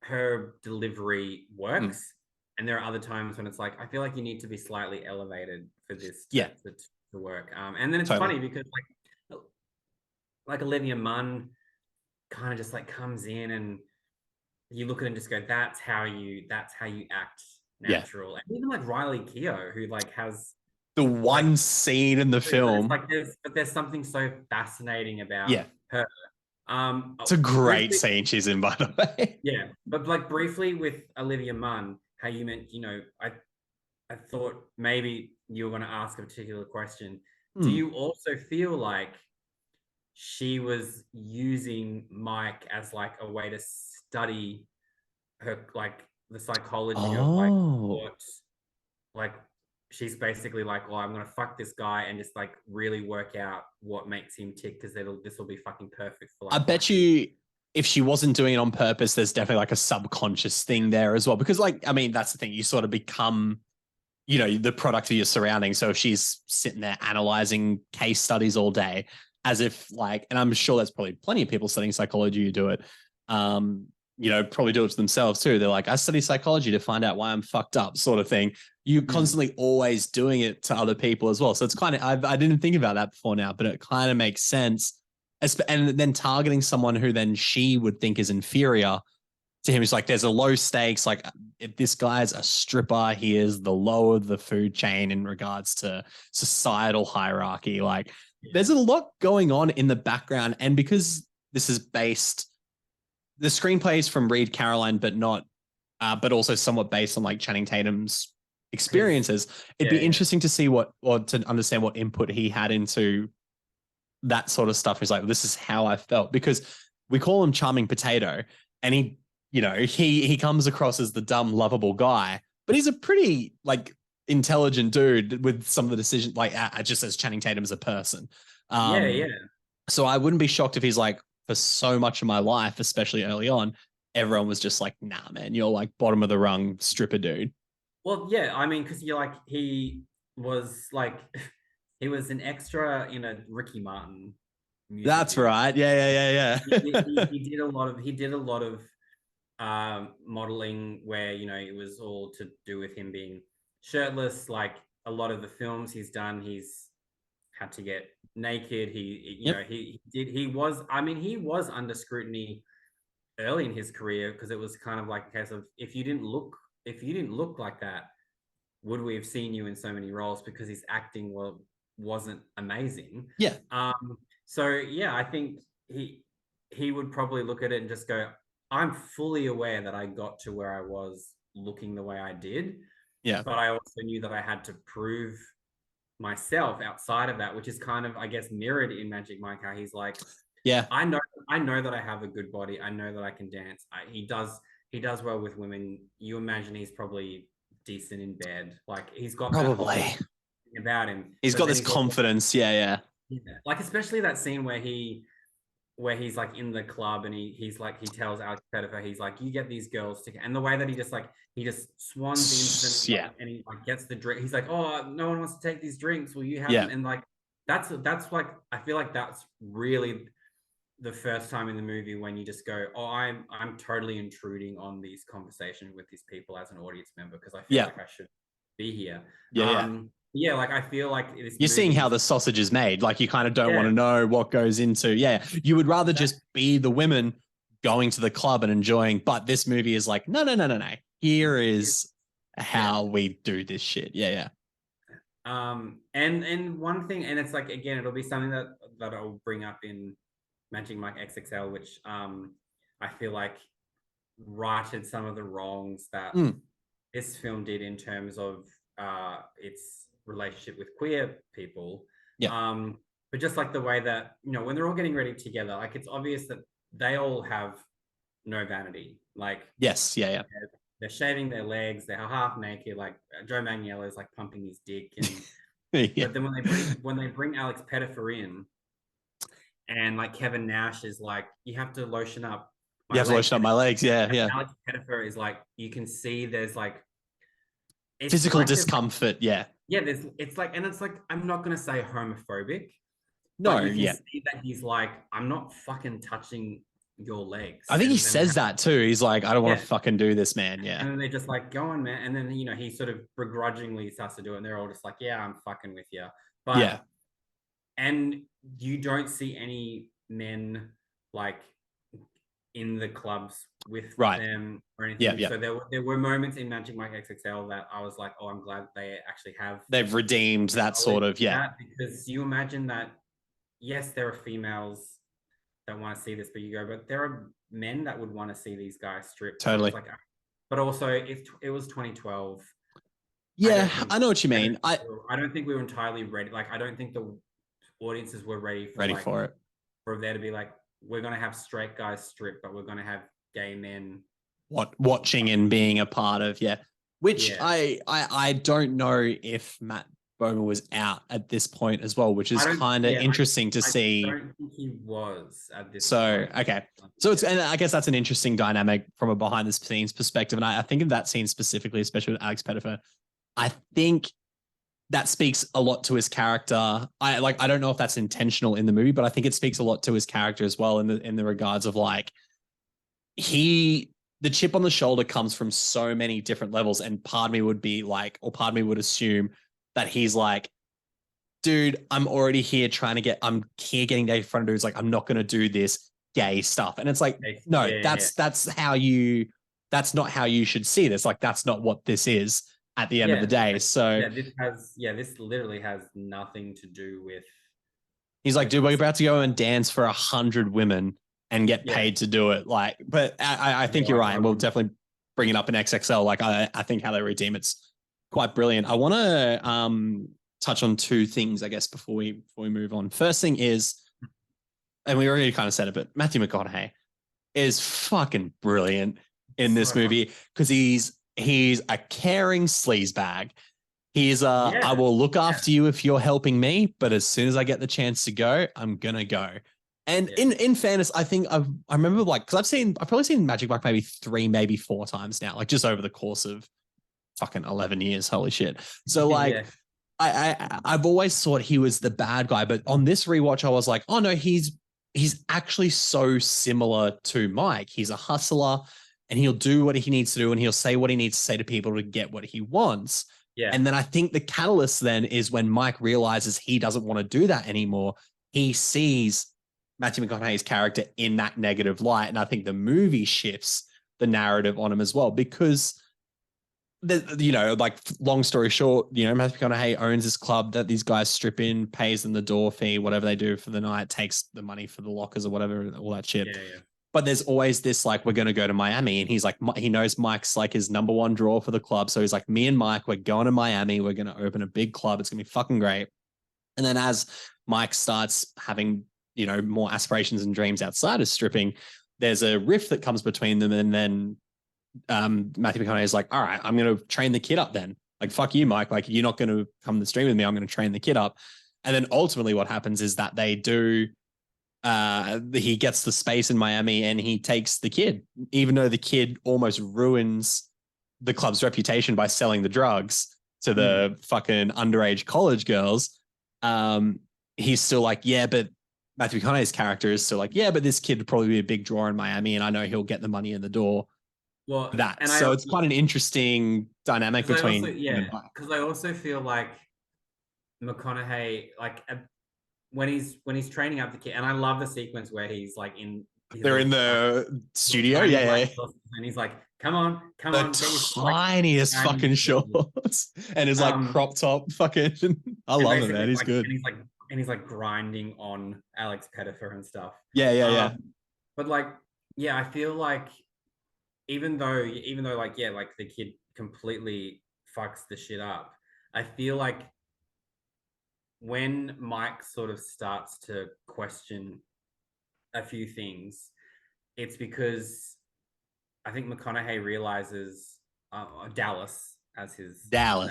her delivery Mm, works, and there are other times when it's like, I feel like you need to be slightly elevated for this yeah, to work. And then it's totally. funny because like Olivia Munn kind of just like comes in, and you look at it and just go, that's how you act Yeah. natural. And even like Riley Keough, who like has The like, one scene in the but it's film, like there's something so fascinating about yeah, her. it's a great Briefly, scene she's in, by the way. yeah, but like briefly with Olivia Munn, how you meant, I thought maybe you were going to ask a particular question. Do Hmm. you also feel like she was using Mike as like a way to study her, like the psychology of like Oh, what, like she's basically like, well, I'm gonna fuck this guy and just like really work out what makes him tick, because this will be fucking perfect for I like my bet future. you if she wasn't doing it on purpose, there's definitely like a subconscious thing there as well. Because, like, I mean, that's the thing. You sort of become, the product of your surroundings. So if she's sitting there analyzing case studies all day, as if like, and I'm sure there's probably plenty of people studying psychology who do it. probably do it to themselves too. They're like, I study psychology to find out why I'm fucked up, sort of thing. You're constantly always doing it to other people as well. So it's kind of, I didn't think about that before now, but it kind of makes sense. And then targeting someone who then she would think is inferior to him. It's like, there's a low stakes. Like, if this guy's a stripper, he is the lower the food chain in regards to societal hierarchy. Like, there's a lot going on in the background. And because this is based, the screenplay is from Reed Caroline, but also somewhat based on like Channing Tatum's experiences. It'd be interesting to see to understand what input he had into that sort of stuff. He's like, this is how I felt, because we call him Charming Potato, and he comes across as the dumb, lovable guy, but he's a pretty like intelligent dude with some of the decisions, like just as Channing Tatum as a person. So I wouldn't be shocked if he's like, for so much of my life, especially early on, everyone was just like, nah, man, you're like bottom of the rung stripper dude. Well, yeah, I mean, because you're like, he was an extra in a Ricky Martin music That's video. right. Yeah. He did a lot of modeling where, it was all to do with him being shirtless. Like a lot of the films he's done, he's had to get naked. He was under scrutiny early in his career, because it was kind of like a case of, if you didn't look like that, would we have seen you in so many roles? Because his acting wasn't amazing. Yeah. So yeah, I think he would probably look at it and just go, I'm fully aware that I got to where I was looking the way I did. Yeah. But I also knew that I had to prove myself outside of that, which is kind of, I guess, mirrored in Magic Mike, how he's like, yeah, I know that I have a good body. I know that I can dance. He does well with women. You imagine he's probably decent in bed. Like, he's got that whole thing about him. He's got this confidence. Yeah. Like, especially that scene where he's like in the club, and he tells Alex Pettifer, he's like, you get these girls to, and the way that he just swans in, and he like gets the drink. He's like, oh, no one wants to take these drinks. Will you have them? And like, that's like, I feel like that's really the first time in the movie when you just go, oh, I'm totally intruding on these conversations with these people as an audience member, because I feel like I should be here. Yeah, like, I feel like you're seeing how the sausage is made. Like, you kind of don't want to know what goes into. Yeah, you would rather just be the women going to the club and enjoying. But this movie is like, no. Here is how we do this shit. Yeah. And one thing, and it's like, again, it'll be something that I'll bring up in Magic Mike XXL, which I feel like righted some of the wrongs that this film did in terms of its relationship with queer people. But just like the way that, when they're all getting ready together, like, it's obvious that they all have no vanity. Like, yes, yeah. They're shaving their legs, they're half naked, like Joe Manganiello is like pumping his dick, and but then when they bring Alex Pettifer in, and like Kevin Nash is like, you have to lotion up my legs. Yeah. Alex Pettifer is like, you can see there's like physical discomfort. It's like, I'm not going to say homophobic. No, you can see that he's like, I'm not fucking touching your legs. I think he says that too. He's like, I don't want to fucking do this, man. Yeah. And then they're just like, go on, man. And then, he sort of begrudgingly starts to do it. And they're all just like, yeah, I'm fucking with you. But and you don't see any men like in the clubs with them or anything. So there were moments in Magic Mike XXL that I was like, oh, I'm glad they actually they've redeemed that sort of because you imagine that, yes, there are females that want to see this, but there are men that would want to see these guys strip. Totally. But also, it was 2012. Yeah, I know what you mean. I don't think we were entirely ready. Like, I don't think the audiences were ready for it. For there to be like, we're going to have straight guys strip, but we're going to have gay men watching and being a part of. Which I don't know if Matt Bomer was out at this point as well, which is kind of interesting to see. I don't think he was at this point. Okay. So and I guess that's an interesting dynamic from a behind the scenes perspective. And I think of that scene specifically, especially with Alex Pettifer, I think that speaks a lot to his character. I don't know if that's intentional in the movie, but I think it speaks a lot to his character as well in the regards of like, the chip on the shoulder comes from so many different levels, and part of me would be like, or part of me would assume that he's like, dude, I'm already here I'm here getting dated in front of dudes. Like, I'm not going to do this gay stuff. And it's like, no, that's not how you should see this. Like, that's not what this is at the end of the day. So this literally has nothing to do with. He's like, dude, we're about to go and dance for 100 women and get paid to do it. Like, but I think you're right. And we'll definitely bring it up in XXL. Like, I think how they redeem it's quite brilliant. I want to touch on two things, I guess, before we move on. First thing is, and we already kind of said it, but Matthew McConaughey is fucking brilliant in this movie because he's a caring sleazebag. He's I will look after you if you're helping me, but as soon as I get the chance to go, I'm gonna go. And in fairness, I think I remember, like, because I've probably seen Magic Mike maybe 3, maybe 4 times now, like just over the course of fucking 11 years. Holy shit. So like I've always thought he was the bad guy, but on this rewatch, I was like, oh no, he's actually so similar to Mike. He's a hustler and he'll do what he needs to do and he'll say what he needs to say to people to get what he wants. Yeah. And then I think the catalyst then is when Mike realizes he doesn't want to do that anymore. He sees Matthew McConaughey's character in that negative light. And I think the movie shifts the narrative on him as well, because like, long story short, Matthew McConaughey owns this club that these guys strip in, pays them the door fee, whatever they do for the night, takes the money for the lockers or whatever, all that shit. Yeah. But there's always this, like, we're going to go to Miami. And he's like, he knows Mike's like his number one draw for the club. So he's like, me and Mike, we're going to Miami. We're going to open a big club. It's going to be fucking great. And then as Mike starts having, more aspirations and dreams outside of stripping, there's a rift that comes between them. And then Matthew McConaughey is like, all right, I'm going to train the kid up then. Like, fuck you, Mike. Like, you're not going to come to the stream with me. I'm going to train the kid up. And then ultimately what happens is that they do, he gets the space in Miami and he takes the kid, even though the kid almost ruins the club's reputation by selling the drugs to the fucking underage college girls. He's still like, yeah, but Matthew McConaughey's character is still like, yeah, but this kid would probably be a big draw in Miami and I know he'll get the money in the door. Well, That. So it's quite an interesting dynamic between. Because I also feel like McConaughey, like, when he's training up the kid, and I love the sequence where he's like they're in the studio, and he's like, come on, the tiniest fucking shorts, and his like crop top, fucking. I love it, man. He's good, and he's like grinding on Alex Pettyfer and stuff. Yeah. But like, I feel like even though like the kid completely fucks the shit up, I feel like when Mike sort of starts to question a few things, it's because I think McConaughey realizes Dallas as his name.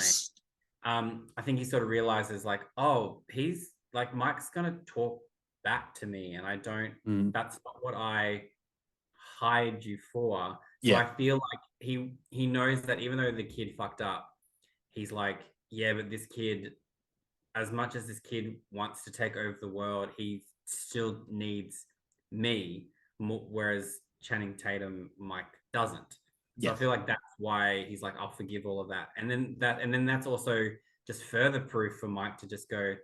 I think he sort of realizes, like, oh, he's like, Mike's gonna talk back to me, and I don't. That's not what I hired you for. So I feel like he knows that even though the kid fucked up, he's like, yeah, but this kid, as much as this kid wants to take over the world, he still needs me, whereas Channing Tatum, Mike, doesn't. So I feel like that's why he's like, I'll forgive all of that. And then that's also just further proof for Mike to just go,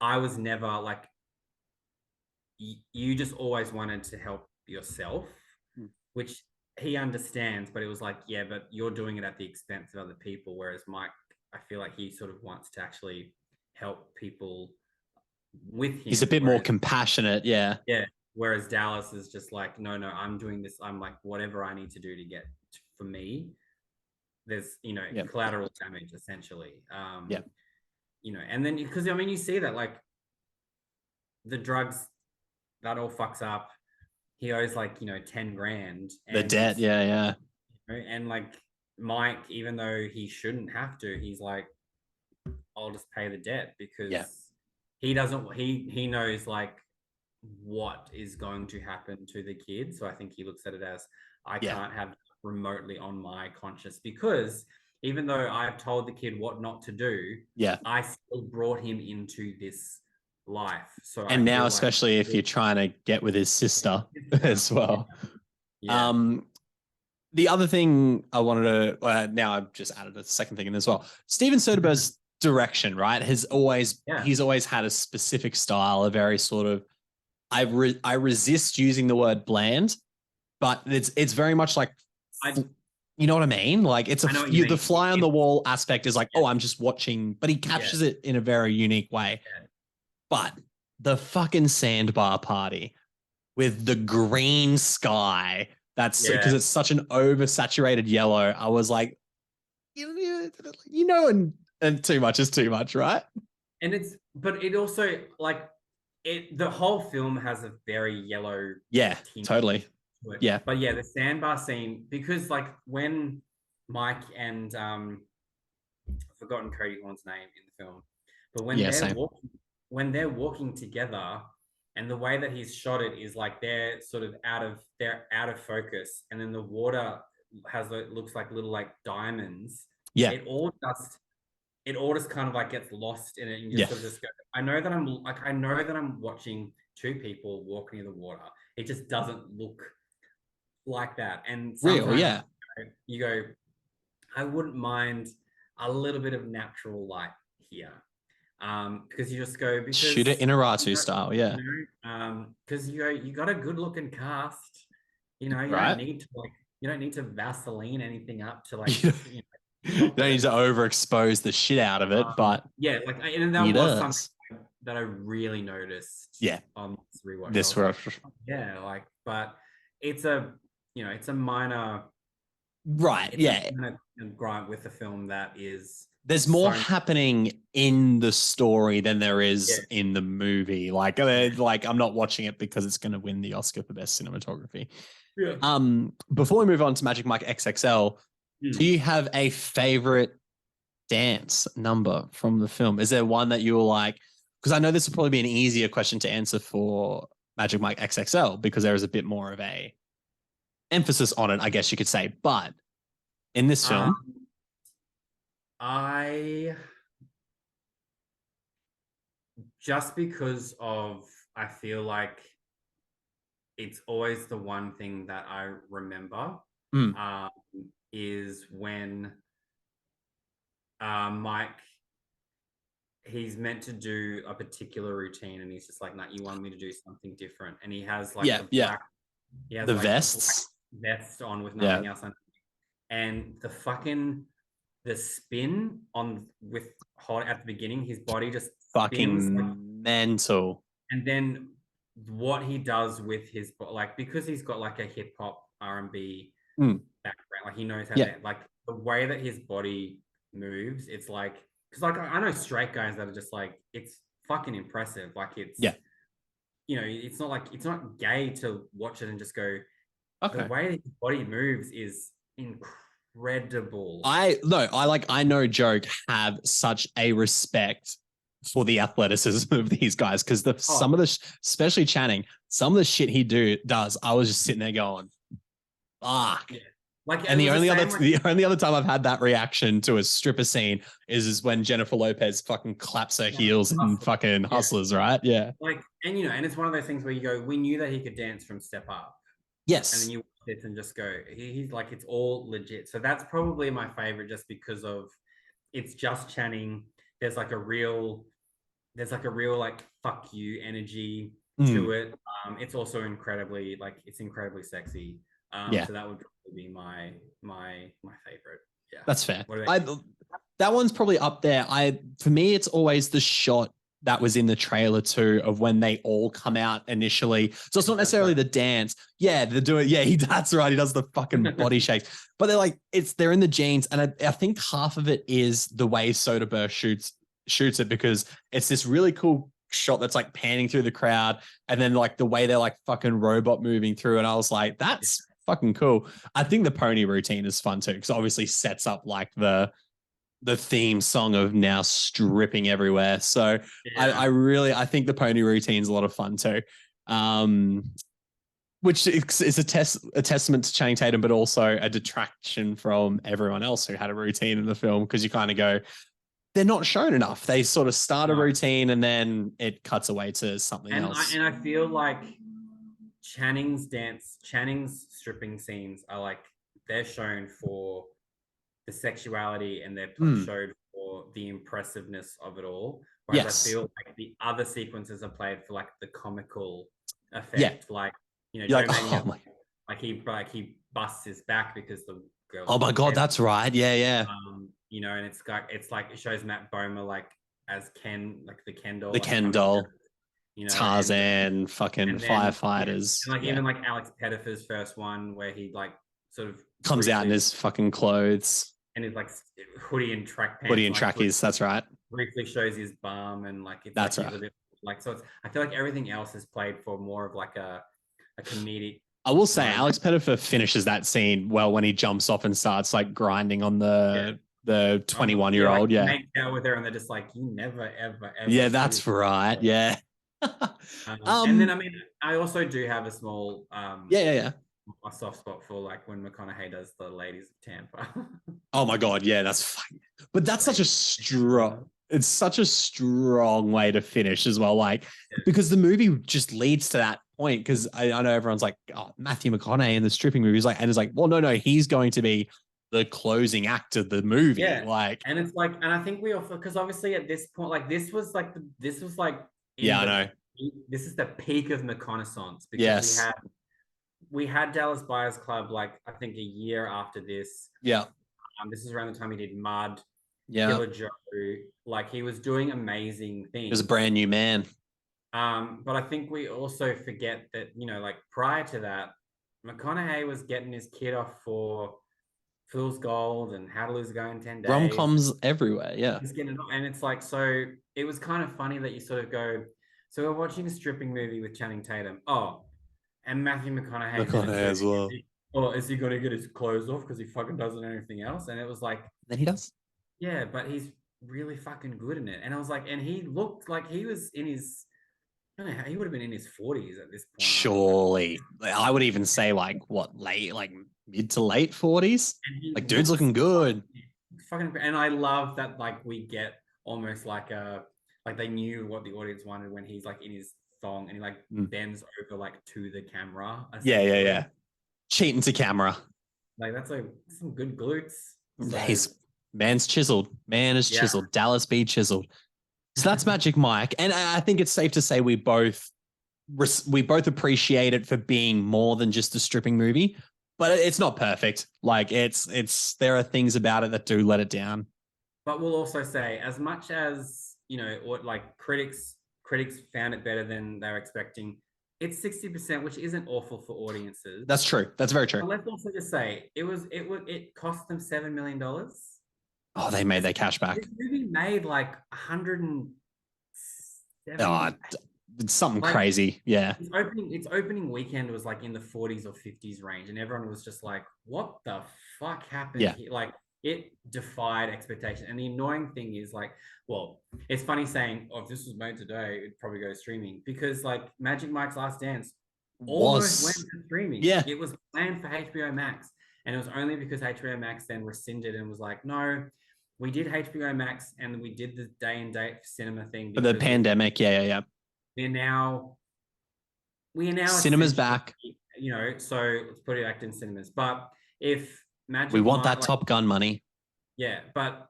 I was never like, you just always wanted to help yourself, which he understands, but it was like, yeah, but you're doing it at the expense of other people. Whereas Mike, I feel like he sort of wants to actually help people with him. He's a bit more compassionate. Yeah. Whereas Dallas is just like, no, I'm doing this. I'm like, whatever I need to do to get for me, there's, collateral damage essentially. And then, because, I mean, you see that, like, the drugs, that all fucks up. He owes like, 10 grand. The debt. Yeah. And like Mike, even though he shouldn't have to, he's like, I'll just pay the debt, because he doesn't, he knows like what is going to happen to the kid. So I think he looks at it as, I can't have remotely on my conscience, because even though I've told the kid what not to do, I still brought him into this life. So and now, especially if you're trying to get with his sister as well. Yeah. The other thing I wanted to now I've just added a second thing in as well. Steven Soderbergh's direction, right, he's always had a specific style, a very sort of I resist using the word bland, but it's very much like you know what I mean? Like it's the fly on the wall aspect is like, oh, I'm just watching, but he captures it in a very unique way. Yeah. But the fucking sandbar party with the green sky, that's because it's such an oversaturated yellow. I was like, and too much is too much, right? And but it also like the whole film has a very yellow. Yeah, totally. Yeah. But yeah, the sandbar scene, because like when Mike and I've forgotten Cody Horn's name in the film, but when they're walking together, and the way that he's shot it is like they're out of focus, and then the water looks like little like diamonds. Yeah. It all just kind of like gets lost in it, and you sort of just go, I know that I'm watching two people walk near the water. It just doesn't look like that. And sometimes you go, I wouldn't mind a little bit of natural light here. Because you just go, because shoot it in a Ratu style, because you got a good looking cast, you don't need to Vaseline anything up to like you don't need to overexpose the shit out of it, but and that was something that I really noticed on this rewatch. But it's a minor gripe with the film that is there's more happening in the story than there is in the movie. Like I'm not watching it because it's going to win the Oscar for best cinematography. Yeah. Before we move on to Magic Mike XXL, do you have a favorite dance number from the film? Is there one that you were like, because I know this would probably be an easier question to answer for Magic Mike XXL because there is a bit more of a emphasis on it, I guess you could say. But in this film, just because I feel like it's always the one thing that I remember is when Mike, he's meant to do a particular routine and he's just like, nah, you want me to do something different. And he has like the vests vest on with nothing else on. And the spin with hot at the beginning, his body just fucking mental. And then what he does with his like, because he's got like a hip hop R&B background, like he knows how to, like the way that his body moves, it's like, because like I know straight guys that are just like, it's fucking impressive. Like it's it's not gay to watch it and just go, the way that his body moves is incredible. I know Joke have such a respect for the athleticism of these guys because some of the, especially Channing, some of the shit he does, I was just sitting there going, fuck. Yeah. Like, and the only other time I've had that reaction to a stripper scene is when Jennifer Lopez fucking claps her heels in fucking Hustlers, right? Yeah. Like, and and it's one of those things where you go, we knew that he could dance from Step Up. Yes. And then you watch it and just go, he's like, it's all legit. So that's probably my favorite, just because of it's just Channing. There's like a real like fuck you energy to it. It's also incredibly sexy. So that would probably be my favorite. Yeah, that's fair. That one's probably up there. For me, it's always the shot that was in the trailer too of when they all come out initially. So it's not necessarily the dance. Yeah, they're doing. Yeah, that's right. He does the fucking body shakes. But they're like, they're in the jeans, and I think half of it is the way Soderbergh shoots it, because it's this really cool shot that's like panning through the crowd, and then like the way they're like fucking robot moving through, and I was like, that's fucking cool. I think the pony routine is fun too, because obviously sets up like the theme song of now stripping everywhere. So I think the pony routine is a lot of fun too. Which is a testament to Channing Tatum, but also a detraction from everyone else who had a routine in the film, because you kind of go, they're not shown enough. They sort of start a routine and then it cuts away to something else. And I feel like Channing's stripping scenes are like they're shown for the sexuality and they're showed for the impressiveness of it all. Whereas I Yes. feel like the other sequences are played for like the comical effect. Yeah. Like, You're Joe like, Manganiello, oh my, he busts his back because the girl's oh my God, dead. that's right. Yeah, yeah. And it's like it shows Matt Bomer like as Ken, like the Ken doll, The like Ken coming doll, down, Tarzan, fucking and then firefighters. and like Yeah. even like Alex Pettyfer's first one where he like sort of Comes out in his fucking clothes. and his like hoodie and track pants, Hoodie and like, trackies. That's right. briefly shows his bum and like it's That's like he's right. a bit like so. It's I feel like everything else is played for more of like a comedic. I will say moment. Alex Pettyfer finishes that scene well when he jumps off and starts like grinding on the 21-year-old. Like, Yeah. make out with her and they're just like, you never ever ever. Yeah, that's right. Yeah. And then I mean, I also do have a small yeah. a soft spot for like when McConaughey does the Ladies of Tampa. Oh my God, yeah, that's fine. But that's such a strong, it's such a strong way to finish as well. Like, because the movie just leads to that point. Because I know everyone's like, oh, Matthew McConaughey in the stripping movie is like, and it's like, well, no, he's going to be the closing act of the movie. Yeah. Like, and it's like, and I think we also, because obviously at this point, like this was like yeah, I know. This is the peak of McConaissance because Yes. we had Dallas Buyers Club like I think a year after this. Yeah. This is around the time he did Mud, Yeah. Killer Joe. Like he was doing amazing things. He was a brand new man. But I think we also forget that, like prior to that, McConaughey was getting his kid off for Fool's Gold and How to Lose a Guy in 10 Days. Rom-coms everywhere, yeah. He's getting it, and it's like, so it was kind of funny that you sort of go, so we're watching a stripping movie with Channing Tatum. Oh, and Matthew McConaughey as well. Is he going to get his clothes off because he fucking doesn't know anything else? And it was like, then he does. Yeah, but he's really fucking good in it. And I was like, and he looked like he was in his, I don't know, he would have been in his 40s at this point. Surely. I would even say like mid to late 40s. Like dude's looking good. Fucking, and I love that like we get almost like they knew what the audience wanted when he's like in his thong and he like bends over like to the camera. Yeah. Cheating to camera. Like that's like some good glutes. So, man's chiseled. Man is chiseled. Dallas B chiseled. So that's Magic Mike. And I think it's safe to say we both appreciate it for being more than just a stripping movie, but it's not perfect. Like there are things about it that do let it down. But we'll also say, as much as, or like critics found it better than they were expecting, it's 60%, which isn't awful for audiences. That's true. That's very true. But let's also just say it cost them $7 million. Oh, they made their cash back. This movie made like 170. It's something crazy. Yeah. Its opening weekend was like in the 40s or 50s range, and everyone was just like, "What the fuck happened?" Yeah. Here? Like it defied expectation. And the annoying thing is like, well, it's funny saying, "Oh, if this was made today, it'd probably go streaming," because like Magic Mike's Last Dance almost went to streaming. Yeah. It was planned for HBO Max, and it was only because HBO Max then rescinded and was like, "No, we did HBO Max and we did the day and date cinema thing." For the pandemic, yeah. We are now cinema's back. So let's put it back in cinemas. But if Magic we want Mike, that Top Gun money. Yeah, but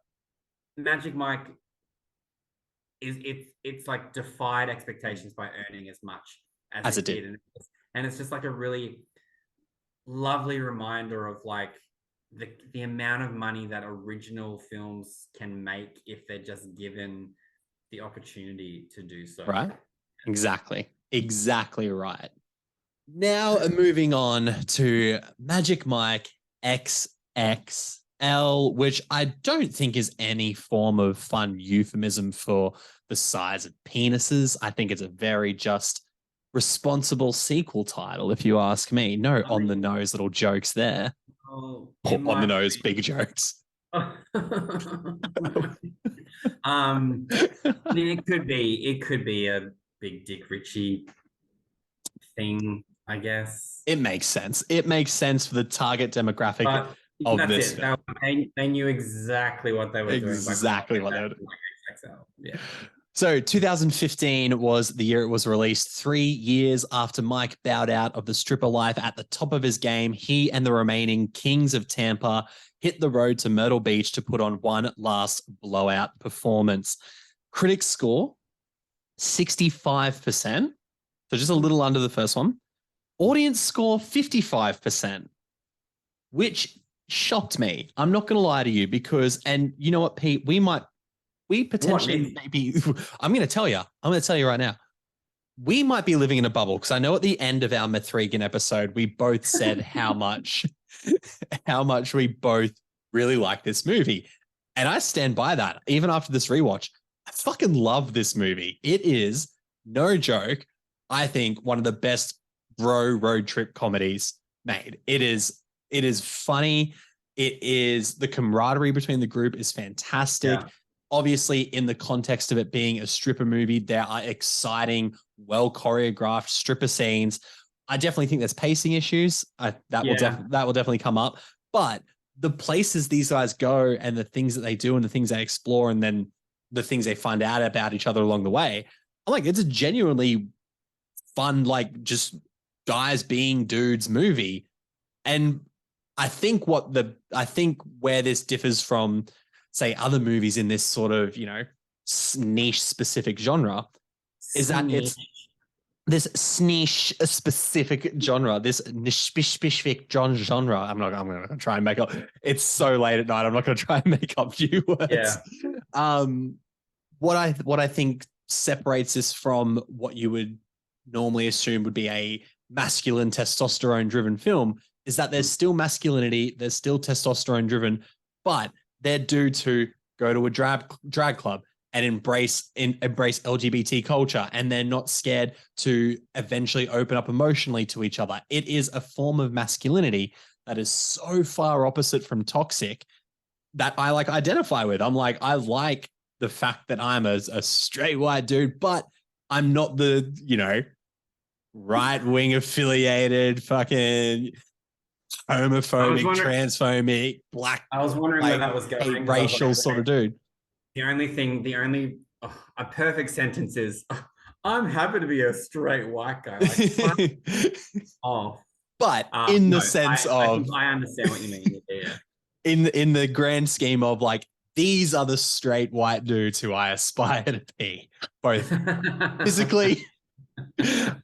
Magic Mike it's like defied expectations by earning as much as it did. And it's just like a really lovely reminder of like the amount of money that original films can make if they're just given the opportunity to do so. Right. Exactly right. Now moving on to Magic Mike XXL, which I don't think is any form of fun euphemism for the size of penises. I think it's a very just responsible sequel title, if you ask me. No on the nose little jokes there. On the nose big jokes. It could be a big Dick Ritchie thing, I guess. It makes sense. It makes sense for the target demographic of this film. They knew exactly what they were doing. Exactly what they were doing. Yeah. So 2015 was the year it was released. 3 years after Mike bowed out of the stripper life at the top of his game, he and the remaining Kings of Tampa hit the road to Myrtle Beach to put on one last blowout performance. Critics score 65%, so just a little under the first one. Audience score 55%, which shocked me. I'm not going to lie to you because, and you know what, Pete, we potentially maybe, I'm going to tell you right now, we might be living in a bubble because I know at the end of our Mithrigan episode, we both said how much we both really like this movie. And I stand by that. Even after this rewatch, I fucking love this movie. It is, no joke, I think one of the best bro road trip comedies made. It is funny. It is, the camaraderie between the group is fantastic. Yeah. Obviously, in the context of it being a stripper movie, there are exciting, well choreographed stripper scenes. I definitely think there's pacing issues. That will definitely come up. But the places these guys go and the things that they do and the things they explore and then the things they find out about each other along the way, I'm like, it's a genuinely fun, like just guys being dudes movie. And I think where this differs from, say, other movies in this sort of, niche specific genre is that it's this niche specific genre, this niche specific genre. I'm going to try and make up. It's so late at night. I'm not going to try and make up new words. Yeah. What I think separates this from what you would normally assume would be a masculine testosterone driven film is that there's still masculinity, there's still testosterone driven, but they're dudes who go to a drag club and embrace LGBT culture, and they're not scared to eventually open up emotionally to each other. It is a form of masculinity that is so far opposite from toxic that I identify with. I'm like, I like the fact that I'm a straight white dude, but I'm not the, right-wing affiliated fucking homophobic, transphobic, black. I was wondering where that was going. Racial sort of dude. A perfect sentence is, I'm happy to be a straight white guy. But in the sense of, I understand what you mean. Yeah. In the grand scheme of these are the straight white dudes who I aspire to be, both physically.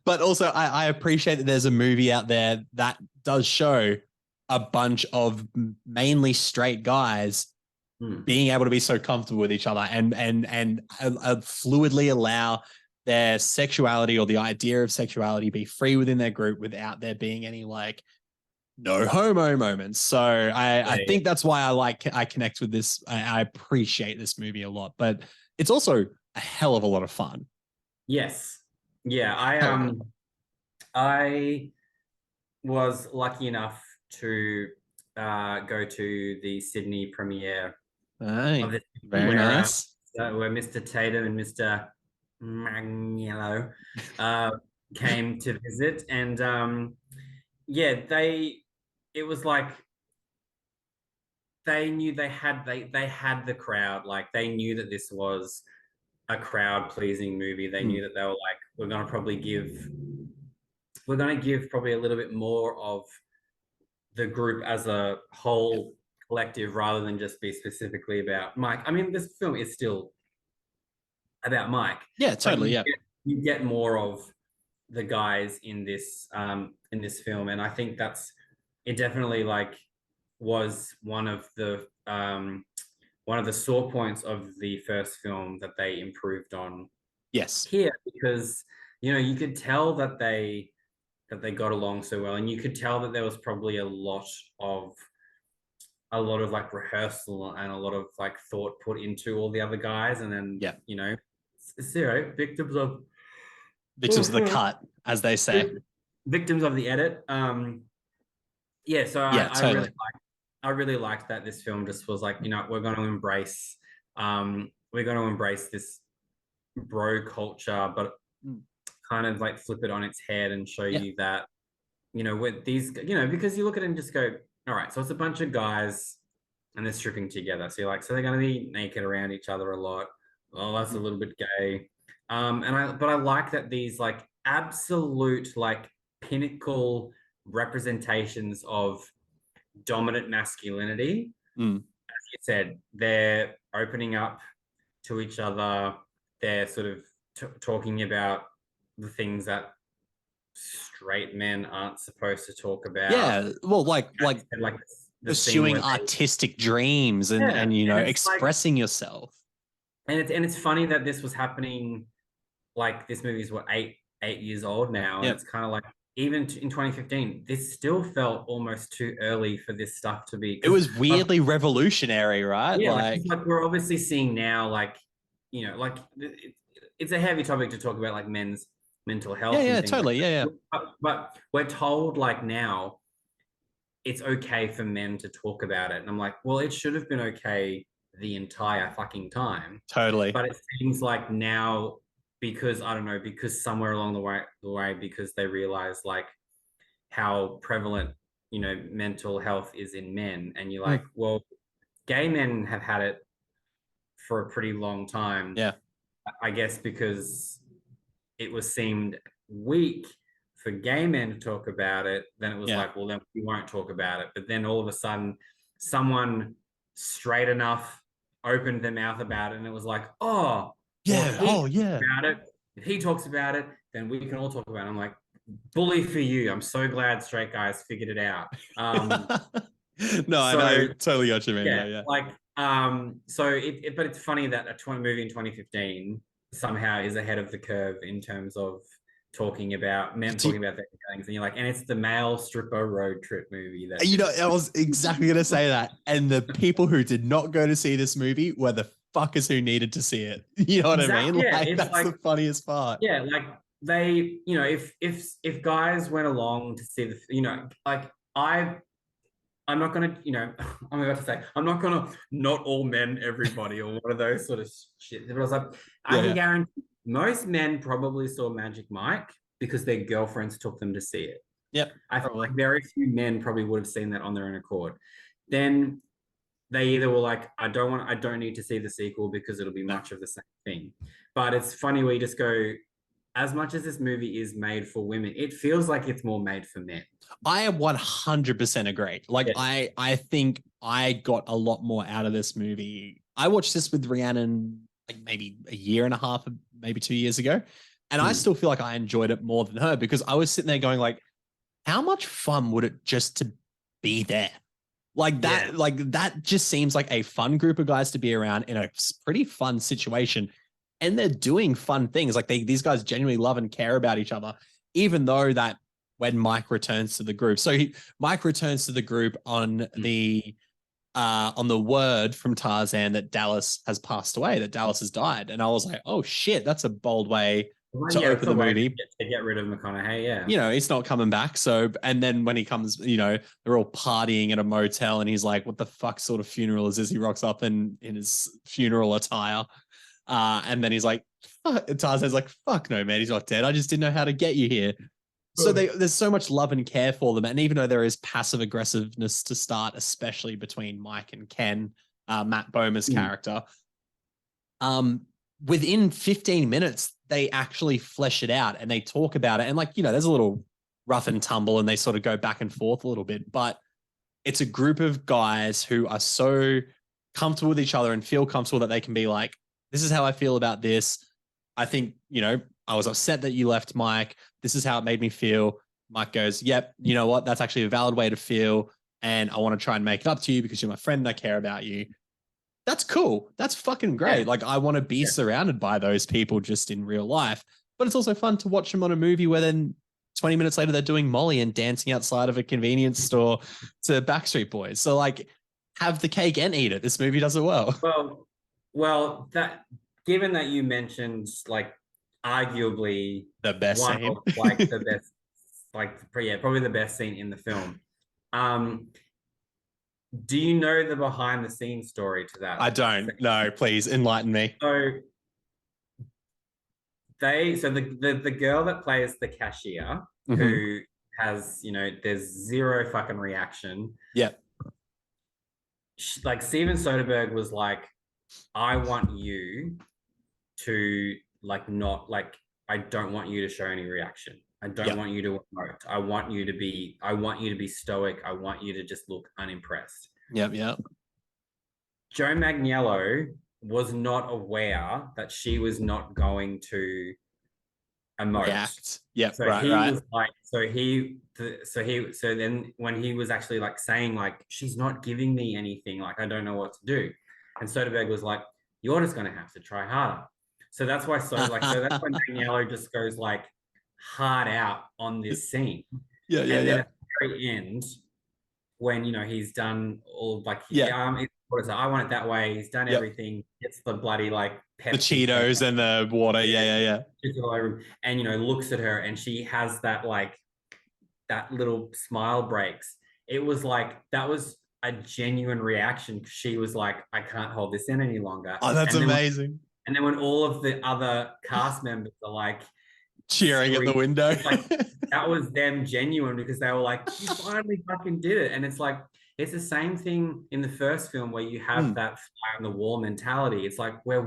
But also, I appreciate that there's a movie out there that does show a bunch of mainly straight guys being able to be so comfortable with each other and fluidly allow their sexuality or the idea of sexuality be free within their group without there being any no homo moments. So I think that's why I connect with this. I appreciate this movie a lot, but it's also a hell of a lot of fun. Yes. Yeah, I was lucky enough to go to the Sydney premiere of this, very nice. Where Mr. Tatum and Mr. Maniello came to visit, and it was like they knew they had the crowd. They knew that this was a crowd pleasing movie. They knew that they were like, we're going to give probably a little bit more of the group as a whole collective rather than just be specifically about Mike. I mean, this film is still about Mike. Yeah, totally. You get more of the guys in this film, and I think it definitely was one of the sore points of the first film that they improved on. Yes. Here, because you could tell that they got along so well, and you could tell that there was probably a lot of rehearsal and a lot of thought put into all the other guys, and then zero victims of the cut, as they say, victims of the edit. So totally. I really liked that this film just was we're going to embrace this bro culture, but kind of flip it on its head and show you that, with these, because you look at it and just go, all right, so it's a bunch of guys and they're stripping together. So you're so they're going to be naked around each other a lot. oh, that's a little bit gay. But I like that these like absolute like pinnacle representations of dominant masculinity, Mm. you said, they're opening up to each other. They're sort of talking about the things that straight men aren't supposed to talk about. Yeah, well, like Said, like the scene pursuing where they, artistic dreams yeah, and you know and it's like, expressing yourself. and it's funny that this was happening. Like this movie is what 8 years old now, and Yep. it's kind of like even in 2015, this still felt almost too early for this stuff to be It because was weirdly revolutionary, right? yeah, Like, like we're obviously seeing now, like like it's a heavy topic to talk about, like men's mental yeah, health and yeah, things like totally, yeah, yeah, that. But we're told like now it's okay for men to talk about it, and I'm like, well, it should have been okay the entire fucking time, totally. but it seems like now because I don't know because somewhere along the way because they realize like how prevalent mental health is in men, and you're like, Mm, well, gay men have had it for a pretty long time, yeah, I guess, because it was seemed weak for gay men to talk about it. Then it was yeah, like, well, then we won't talk about it. But then all of a sudden, someone straight enough opened their mouth about it, and it was like, oh, well, if yeah. he Oh, talks yeah. about it, if he talks about it, then we can all talk about it. I'm like, bully for you. I'm so glad straight guys figured it out. No, I So know, totally got you, man. Yeah, yeah, yeah. like so but it's funny that a 20 movie in 2015 somehow is ahead of the curve in terms of talking about men Do talking about their feelings, and you're like, and it's the male stripper road trip movie that you did know, it. I was exactly going to say that. And the people who did not go to see this movie were the fuckers who needed to see it. You know what I mean? Exactly. Yeah, Like, it's that's like the funniest part. yeah, like they, if guys went along to see the, like I'm not gonna, I'm about to say, I'm not gonna not all men, everybody, or one of those sort of shit. But I was like, I Yeah, can yeah. guarantee most men probably saw Magic Mike because their girlfriends took them to see it. Yep, I feel probably. like very few men probably would have seen that on their own accord. Then they either were like, I don't need to see the sequel because it'll be No. much of the same thing. But it's funny where you just go, as much as this movie is made for women, it feels like it's more made for men. I 100% agree. Like, Yeah. I think I got a lot more out of this movie. I watched this with Rhiannon like maybe a year and a half, maybe 2 years ago. And I Hmm. still feel like I enjoyed it more than her because I was sitting there going like, how much fun would it just to be there? Yeah. Like that just seems like a fun group of guys to be around in a pretty fun situation. And they're doing fun things. Like these guys genuinely love and care about each other, even though that when Mike returns to the group. So Mike returns to the group on the word from Tarzan that Dallas has passed away, that Dallas has died. And I was like, oh shit, that's a bold way Well, to yeah, open it's a the way movie. to get rid of McConaughey. Yeah. You know, he's not coming back. So, and then when he comes, you know, they're all partying at a motel and he's like, what the fuck sort of funeral is this? He rocks up in his funeral attire. And then he's like, Tarzan's like, fuck no, man, he's not dead. I just didn't know how to get you here. So there's so much love and care for them. And even though there is passive aggressiveness to start, especially between Mike and Ken, Matt Bomer's Mm. character, um, within 15 minutes, they actually flesh it out and they talk about it. And like, you know, there's a little rough and tumble and they sort of go back and forth a little bit, but it's a group of guys who are so comfortable with each other and feel comfortable that they can be like, this is how I feel about this. I think, you know, I was upset that you left, Mike. This is how it made me feel. Mike goes, yep, you know what? That's actually a valid way to feel. And I want to try and make it up to you because you're my friend and I care about you. That's cool. That's fucking great. Yeah. Like, I want to be Yeah. surrounded by those people just in real life. But it's also fun to watch them on a movie where then 20 minutes later they're doing Molly and dancing outside of a convenience store to Backstreet Boys. So, like, have the cake and eat it. This movie does it well. Well, that given that you mentioned like arguably The best one scene. of like the best, like yeah, probably the best scene in the film. Um, do you know the behind the scenes story to that I don't. scene? No, please enlighten me. So the girl that plays the cashier Mm-hmm. who has there's zero fucking reaction. Yeah. Like Steven Soderbergh was like, I want you to like not like I don't want you to show any reaction. I don't want you to emote. I want you to be stoic. I want you to just look unimpressed. Yep. Joe Magniello was not aware that she was not going to emote. React. Yep. So right. he Right. was like, so then when he was actually like saying like, she's not giving me anything, like I don't know what to do. And Soderbergh was like, you're just gonna have to try harder. So that's why so that's when Daniello just goes like hard out on this scene. Yeah. And then at the very end, when he's done all like I want it that way. He's done everything. Gets the bloody like the Cheetos and the water. Yeah. And looks at her, and she has that like that little smile breaks. It was like that was a genuine reaction. She was like, I can't hold this in any longer. Oh, that's amazing. And then when all of the other cast members are like cheering at the window, like that was them genuine, because they were like, you finally fucking did it. And it's like, it's the same thing in the first film where you have that fly on the wall mentality. It's like we're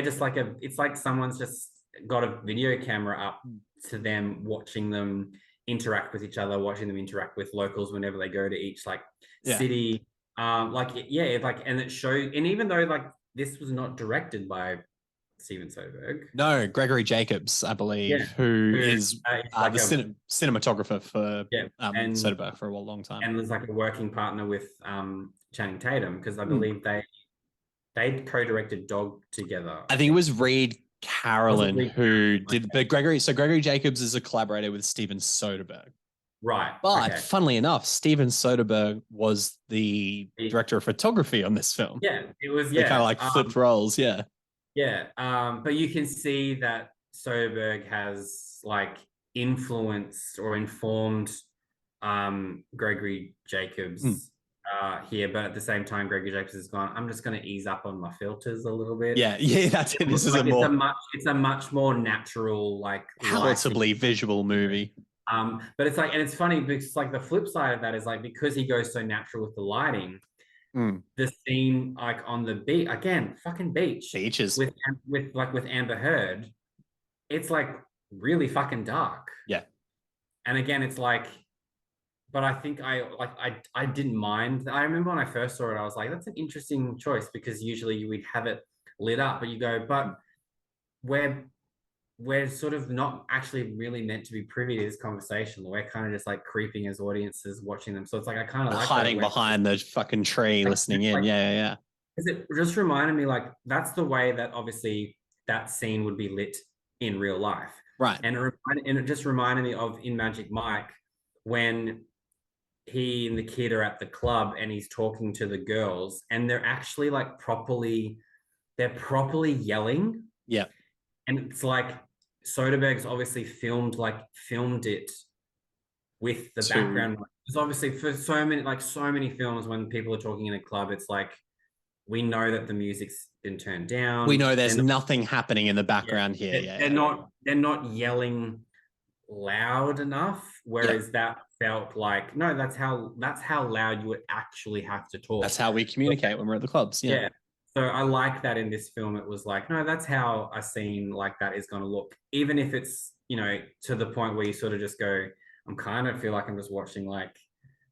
just like it's like someone's just got a video camera up to them, watching them interact with each other, watching them interact with locals whenever they go to each like city. And it shows, and even though like this was not directed by Steven Soderbergh. No, Gregory Jacobs, I believe, who is like the cinematographer for Soderbergh for a long time. And was like a working partner with Channing Tatum, because I believe they co-directed Dog together. I think it was Reed Carolyn who did, but Gregory Jacobs is a collaborator with Steven Soderbergh. Right. But funnily enough, Steven Soderbergh was the director of photography on this film. Yeah, it was. They kind of like flipped roles. Yeah. Yeah. But you can see that Soderbergh has like influenced or informed Gregory Jacobs here, but at the same time, Gregory Jacobs has gone, I'm just going to ease up on my filters a little bit. Yeah, that's it. This is it's a much more natural, like palatably visual movie. But it's like, and it's funny because like the flip side of that is like, because he goes so natural with the lighting, the scene like on the beach again, fucking beaches with Amber Heard, it's like really fucking dark. Yeah. And again, it's like, but I think I didn't mind. I remember when I first saw it, I was like, that's an interesting choice, because usually we'd have it lit up, but you go, but we're sort of not actually really meant to be privy to this conversation. We're kind of just like creeping as audiences watching them. So it's like, I kind of like hiding behind the fucking tree, listening in. Yeah. Because it just reminded me, like, that's the way that obviously that scene would be lit in real life. Right. And it just reminded me of in Magic Mike, when he and the kid are at the club and he's talking to the girls, and they're actually like properly yelling. Yeah. And it's like Soderbergh's obviously filmed it with the background. Because obviously for so many films, when people are talking in a club, it's like, we know that the music's been turned down. We know there's nothing happening in the background here. They're not yelling loud enough. Whereas that felt like, no, that's how loud you would actually have to talk. That's how we communicate when we're at the clubs. Yeah. So I like that in this film. It was like, no, that's how a scene like that is going to look. Even if it's, to the point where you sort of just go, I'm kind of feel like I'm just watching like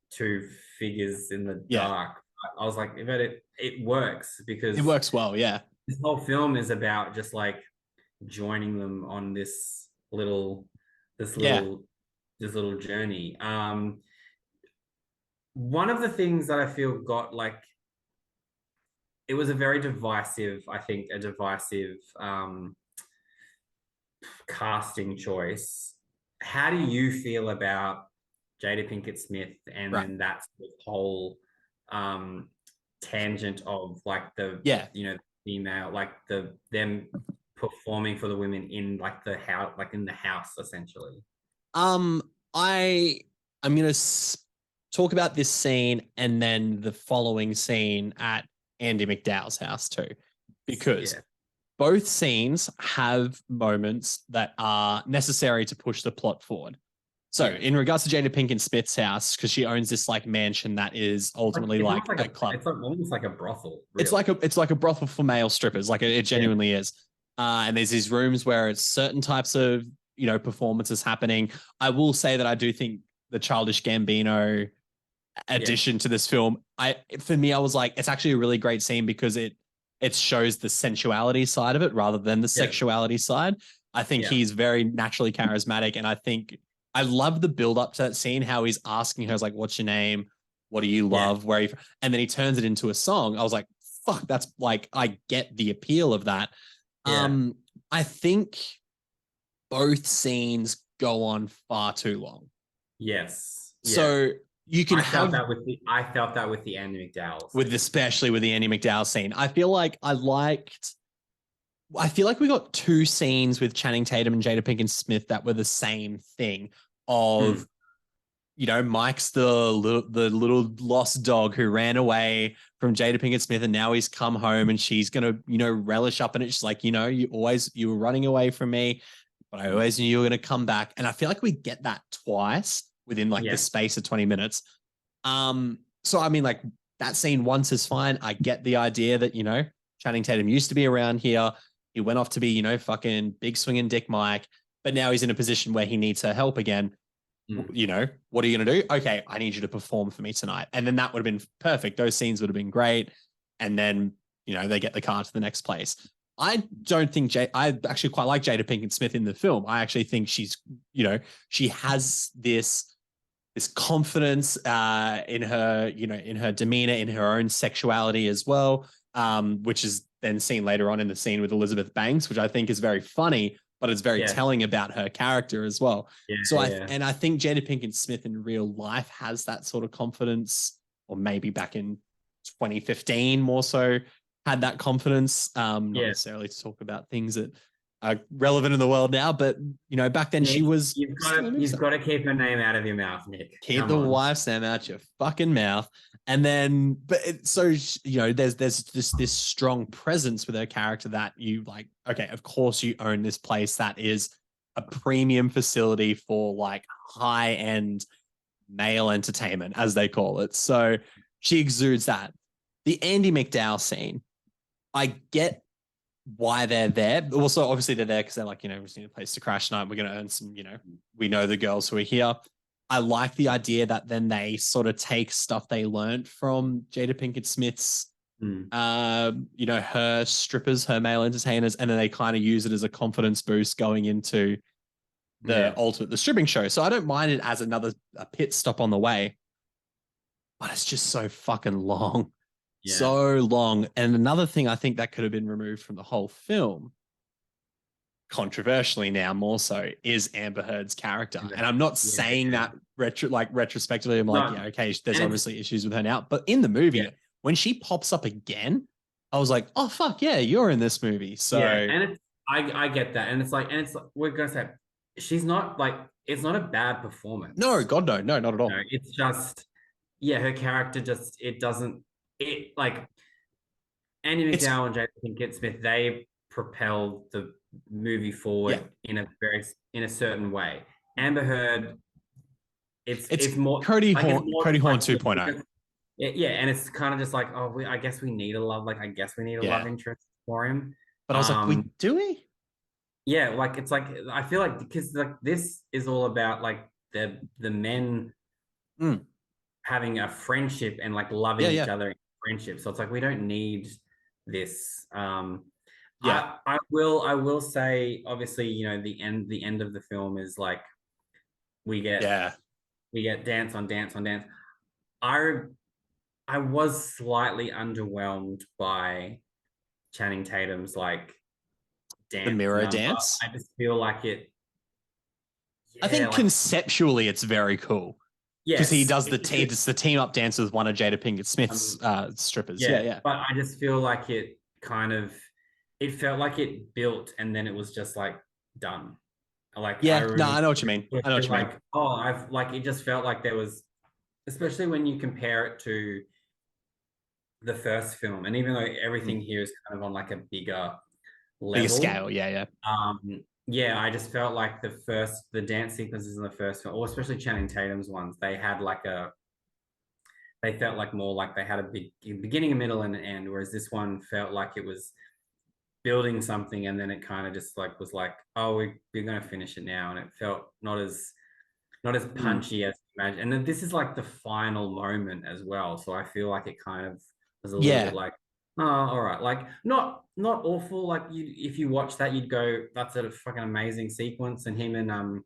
two figures in the dark. I was like, but it works, because it works well. Yeah. This whole film is about just like joining them on this little journey. One of the things that I feel got like, it was a very divisive casting choice. How do you feel about Jada Pinkett Smith and then that whole tangent of like the female, like them performing for the women in like the house, like in the house essentially? I'm gonna talk about this scene and then the following scene at Andy McDowell's house too, because both scenes have moments that are necessary to push the plot forward. So in regards to Jada Pinkett Smith's house, because she owns this like mansion that is ultimately It's like almost like a club. it's like almost like a brothel, It's really. like a brothel for male strippers. Like it genuinely is. And there's these rooms where it's certain types of performances happening. I will say that I do think the Childish Gambino addition to this film, for me, I was like, it's actually a really great scene because it shows the sensuality side of it rather than the Yeah. sexuality side. I think Yeah. he's very naturally charismatic, and I think I love the build up to that scene. How he's asking her, like, "What's your name? What do you Yeah. love? Where are you from?" And then he turns it into a song. I was like, "Fuck, that's like I get the appeal of that." Yeah. I think both scenes go on far too long. Yes. Yeah. So you can have I felt that with the Andy McDowell with scene. especially with the Andy McDowell scene. I feel like we got two scenes with Channing Tatum and Jada Pinkett Smith that were the same thing of Mike's the little lost dog who ran away from Jada Pinkett Smith and now he's come home and she's gonna, relish up in it. She's like, you were running away from me, but I always knew you were gonna come back. And I feel like we get that twice within like the Yeah. space of 20 minutes. So I mean, like that scene once is fine. I get the idea that, Channing Tatum used to be around here. He went off to be, fucking big swinging Dick Mike, but now he's in a position where he needs her help again. What are you going to do? Okay, I need you to perform for me tonight. And then that would have been perfect. Those scenes would have been great. And then, they get the car to the next place. I don't think I actually quite like Jada Pinkett Smith in the film. I actually think she's, she has this confidence in her, in her demeanor, in her own sexuality as well, which is then seen later on in the scene with Elizabeth Banks, which I think is very funny, but it's very telling about her character as well. So I think Jada Pinkett Smith in real life has that sort of confidence, or maybe back in 2015 more so had that confidence. Not necessarily to talk about things that are relevant in the world now, but back then she was. You've got to keep her name out of your mouth, Nick. Keep the wife's name out your fucking mouth. And then, there's this strong presence with her character that you like, okay, of course you own this place that is a premium facility for like high end male entertainment, as they call it. So she exudes that. The Andy McDowell scene, I get why they're there. Also, obviously, they're there because they're like, we just need a place to crash tonight. We're going to earn some, we know the girls who are here. I like the idea that then they sort of take stuff they learned from Jada Pinkett Smith's, her strippers, her male entertainers, and then they kind of use it as a confidence boost going into the stripping show. So I don't mind it as a pit stop on the way, but it's just so fucking long. Yeah. So long. And another thing I think that could have been removed from the whole film, controversially now more so, is Amber Heard's character. And I'm not saying that retrospectively. I'm like, okay, there's obviously issues with her now. But in the movie, when she pops up again, I was like, oh fuck yeah, you're in this movie. So and I get that. And it's like we're gonna say she's not like, it's not a bad performance. No, God no, not at all. No, it's just her character just like Andy McDowell and Jada Pinkett Smith, they propelled the movie forward in a certain way. Amber Heard, it's more Cody Horn 2.0. Yeah, and it's kind of just like, I guess we need a love interest for him. But I was like, do we? Yeah, like it's like I feel like because like this is all about like the men having a friendship and like loving each other in friendship. So it's like we don't need this. I will say, obviously, the end of the film is like we get dance on dance on dance. I was slightly underwhelmed by Channing Tatum's like dance, the mirror dance. I just feel like it. I think conceptually it's very cool. Because he does the team up dance with one of Jada Pinkett Smith's strippers. Yeah. But I just feel like it felt like it built and then it was just like done. Like I know what you mean. It just felt like there was, especially when you compare it to the first film, and even though everything here is kind of on like a bigger level, scale, yeah, I just felt like the dance sequences in the first film, or especially Channing Tatum's ones, they felt like more like they had a big beginning, a middle, and an end. Whereas this one felt like it was building something, and then it kind of just like was like, oh, we're going to finish it now, and it felt not as punchy as you imagine. And then this is like the final moment as well, so I feel like it kind of was a little bit Yeah. like, oh, all right, like not awful. Like you, if you watch that, you'd go, that's a fucking amazing sequence, and him and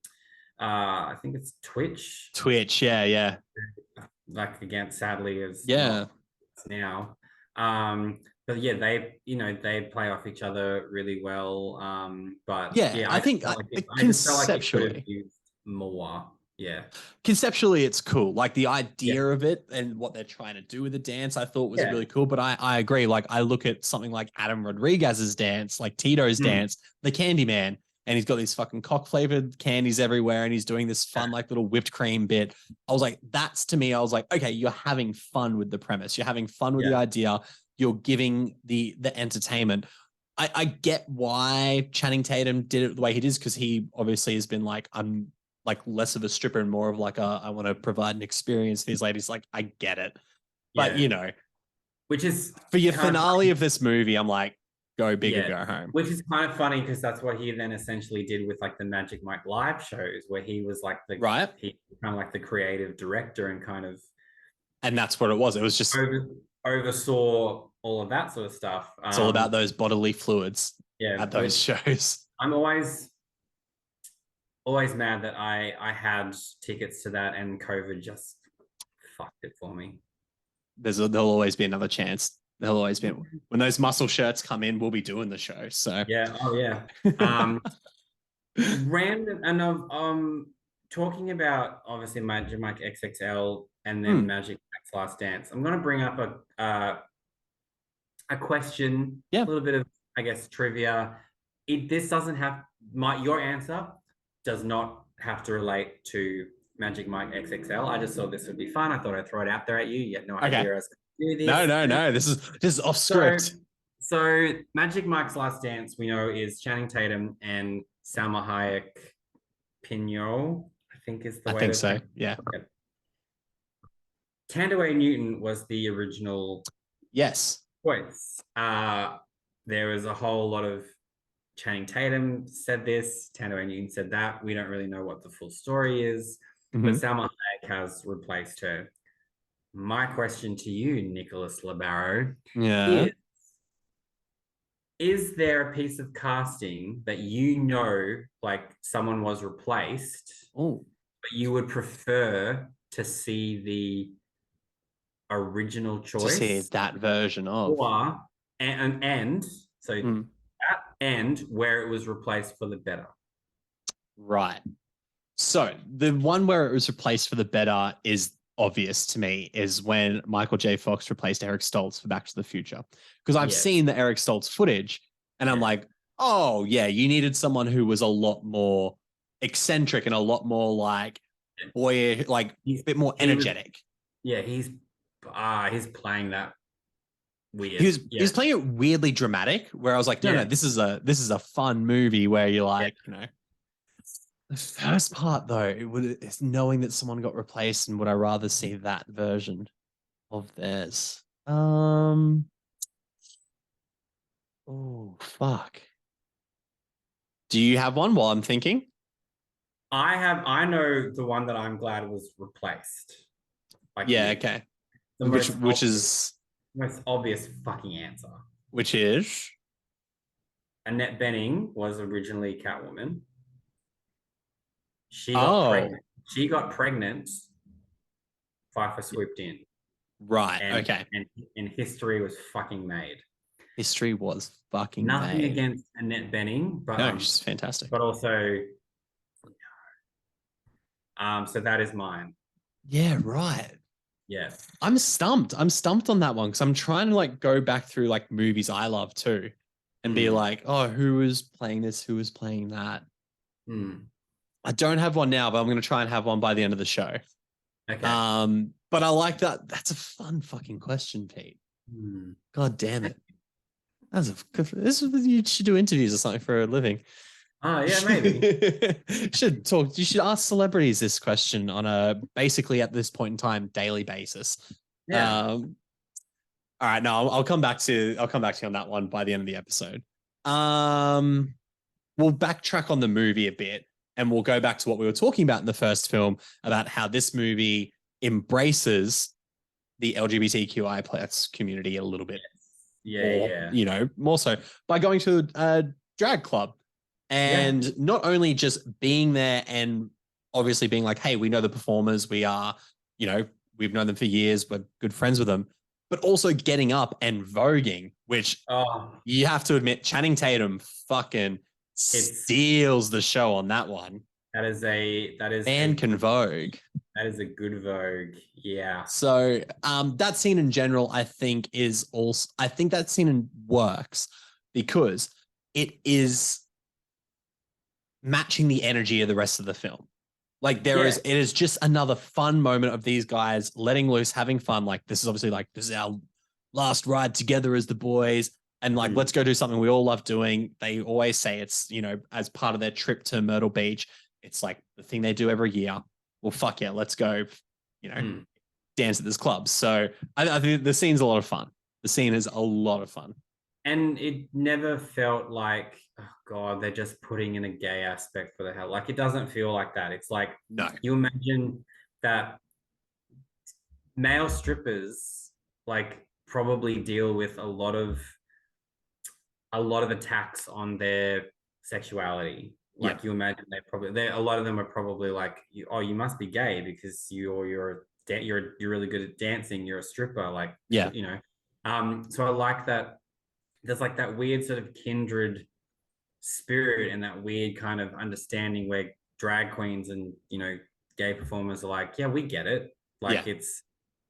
I think it's Twitch, Twitch. Yeah. Yeah. like again, sadly is Yeah. not now. But yeah, they play off each other really well. But Yeah. yeah, I think I just felt like it could have conceptually, used more. Yeah. conceptually it's cool. Like the Yeah. idea of it and what they're trying to do with the dance, I thought was Yeah. really cool. But I agree. Like I look at something like Adam Rodriguez's dance, like Tito's Mm. dance, the Candyman, and he's got these fucking cock flavored candies everywhere, and he's doing this fun like little whipped cream bit. I was like, that's to me. I was like, okay, you're having fun with the premise. You're having fun with the Yeah. idea. You're giving the entertainment. I get why Channing Tatum did it the way he did, because he obviously has been like, I'm like less of a stripper and more of like I want to provide an experience for these ladies. Like, I get it. But Yeah. Which is for your kind of finale funny. of this movie, I'm like, go big or Yeah. go home. Which is kind of funny because that's what he then essentially did with like the Magic Mike live shows, where he was like Right. he kind of like the creative director and kind of And that's what it was. It was just, over, oversaw all of that sort of stuff. it's all about those bodily fluids Yeah, at those which shows. I'm always mad that I had tickets to that and COVID just fucked it for me. There'll always be another chance. There'll always be, when those muscle shirts come in, we'll be doing the show. So Yeah. Oh yeah. Random and talking about obviously Magic Mike XXL and then Magic Mike's Last Dance. I'm going to bring up a question, yeah. a little bit of, I guess, trivia. This doesn't have your answer does not have to relate to Magic Mike XXL. I just thought this would be fun. I thought I'd throw it out there at you. You had no idea I was going to do this. No. This is off script. So Magic Mike's Last Dance, we know, is Channing Tatum and Salma Hayek Pignol, I think is the way. I think so. Yeah. Tandaway Newton was the original. Yes. Choice. There was a whole lot of Channing Tatum said this, Tandaway Newton said that. We don't really know what the full story is, but Salma Hayek has replaced her. My question to you, Nicholas Labaro, is there a piece of casting that like someone was replaced, but you would prefer to see the original choice? To see that version of. Or, that and where it was replaced for the better. Right. So the one where it was replaced for the better is obvious to me, is when Michael J. Fox replaced Eric Stoltz for Back to the Future. Because I've seen the Eric Stoltz footage and I'm like, oh yeah, you needed someone who was a lot more eccentric and a lot more like boy, like a bit more energetic. He's playing that weird. He was playing it weirdly dramatic, where I was like, no, this is a fun movie where you're like, the first part though, it's knowing that someone got replaced, and would I rather see that version of theirs? Oh fuck. Do you have one while I'm thinking? I know the one that I'm glad was replaced. Okay. Which is most obvious fucking answer. Which is Annette Bening was originally Catwoman. She got pregnant. She got pregnant. Pfeiffer swooped in. Right. And history was fucking made. History was fucking Nothing made. against Annette Bening, but no, she's fantastic. But also, so that is mine. Yeah, right. Yes. I'm stumped on that one because I'm trying to like go back through like movies I love too and be like, oh, who was playing this? Who was playing that? I don't have one now, but I'm going to try and have one by the end of the show. Okay. But I like that. That's a fun fucking question, Pete. God damn it. You should do interviews or something for a living. Oh yeah, maybe. Should talk. You should ask celebrities this question on a basically at this point in time daily basis. Yeah. All right, no, I'll come back to you on that one by the end of the episode. We'll backtrack on the movie a bit, and we'll go back to what we were talking about in the first film about how this movie embraces the LGBTQI plus community a little bit Yeah, more, yeah. more so by going to a drag club Yeah. and not only just being there and obviously being like, hey, we know the performers, we are, we've known them for years, we're good friends with them, but also getting up and voguing, which Oh, you have to admit, Channing Tatum fucking it's steals the show on that one. that is Man can vogue. that is a good Vogue. Yeah. So that scene in general, I think that scene works because it is matching the energy of the rest of the film. Like Yeah. it is just another fun moment of these guys letting loose, having fun. Like this is obviously like, this is our last ride together as the boys. And like, let's go do something we all love doing. They always say it's, as part of their trip to Myrtle Beach, it's like the thing they do every year. Well, fuck yeah, let's go, dance at this club. So I think the scene's a lot of fun. The scene is a lot of fun. And it never felt like, oh God, they're just putting in a gay aspect for the hell. Like it doesn't feel like that. It's like No. you imagine that male strippers like probably deal with a lot of attacks on their sexuality. Like Yeah. you imagine a lot of them are probably like, you must be gay because you're really good at dancing. You're a stripper, like Yeah. So I like that. There's like that weird sort of kindred spirit and that weird kind of understanding where drag queens and gay performers are like, yeah, we get it. Like Yeah.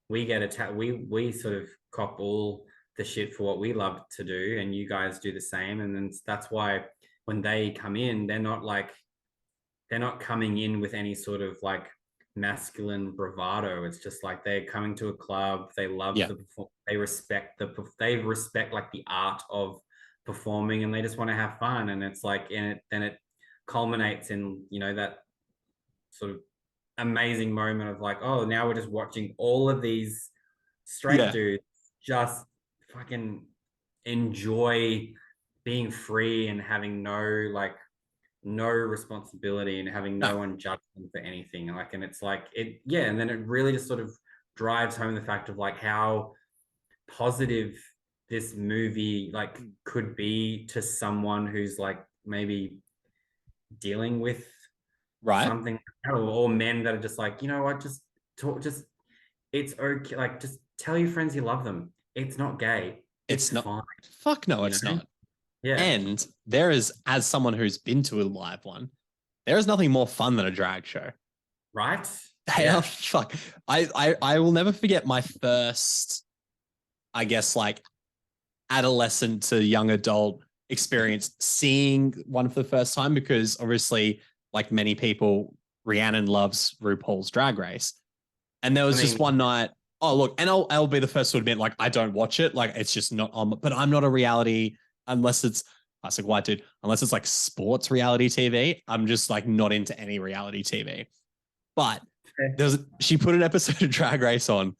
we get it. We sort of cop all the shit for what we love to do, and you guys do the same. And then that's why when they come in, they're not coming in with any sort of like masculine bravado. It's just like they're coming to a club. They love they respect they respect like the art of performing, and they just want to have fun. And it's like, then it culminates in that sort of amazing moment of like, oh, now we're just watching all of these straight Yeah. dudes just fucking enjoy being free and having no responsibility and having no one judge them for anything. And it's like and then it really just sort of drives home the fact of like how positive this movie like could be to someone who's like maybe dealing with something, or men that are just like, you know what, just talk, just it's okay, like just tell your friends you love them. It's not gay. It's not fine. Fuck no, it's not. Yeah. And there is, as someone who's been to a live one, there is nothing more fun than a drag show. Right? Hey, fuck. I will never forget my first, I guess, like adolescent to young adult experience seeing one for the first time, because obviously, like many people, Rhiannon loves RuPaul's Drag Race. And there was just one night, oh, look, and I'll be the first to admit, like, I don't watch it. Like, it's just not on, but I'm not a reality, unless it's classic white dude, unless it's like sports reality TV. I'm just like not into any reality TV. But she put an episode of Drag Race on,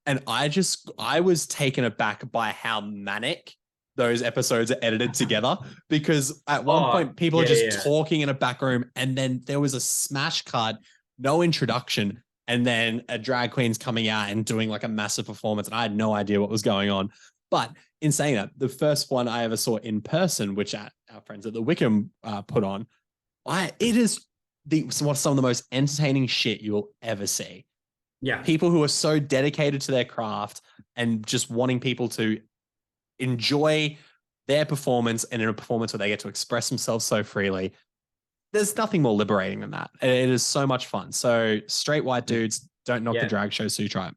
and I was taken aback by how manic those episodes are edited together, because at one point people are just talking in a back room, and then there was a smash cut, no introduction, and then a drag queen's coming out and doing like a massive performance, and I had no idea what was going on. But in saying that, the first one I ever saw in person, which our friends at the Wickham put on, it is some of the most entertaining shit you will ever see. Yeah. People who are so dedicated to their craft and just wanting people to enjoy their performance, and in a performance where they get to express themselves so freely. There's nothing more liberating than that. It is so much fun. So straight white dudes, don't knock the drag show, so you try it.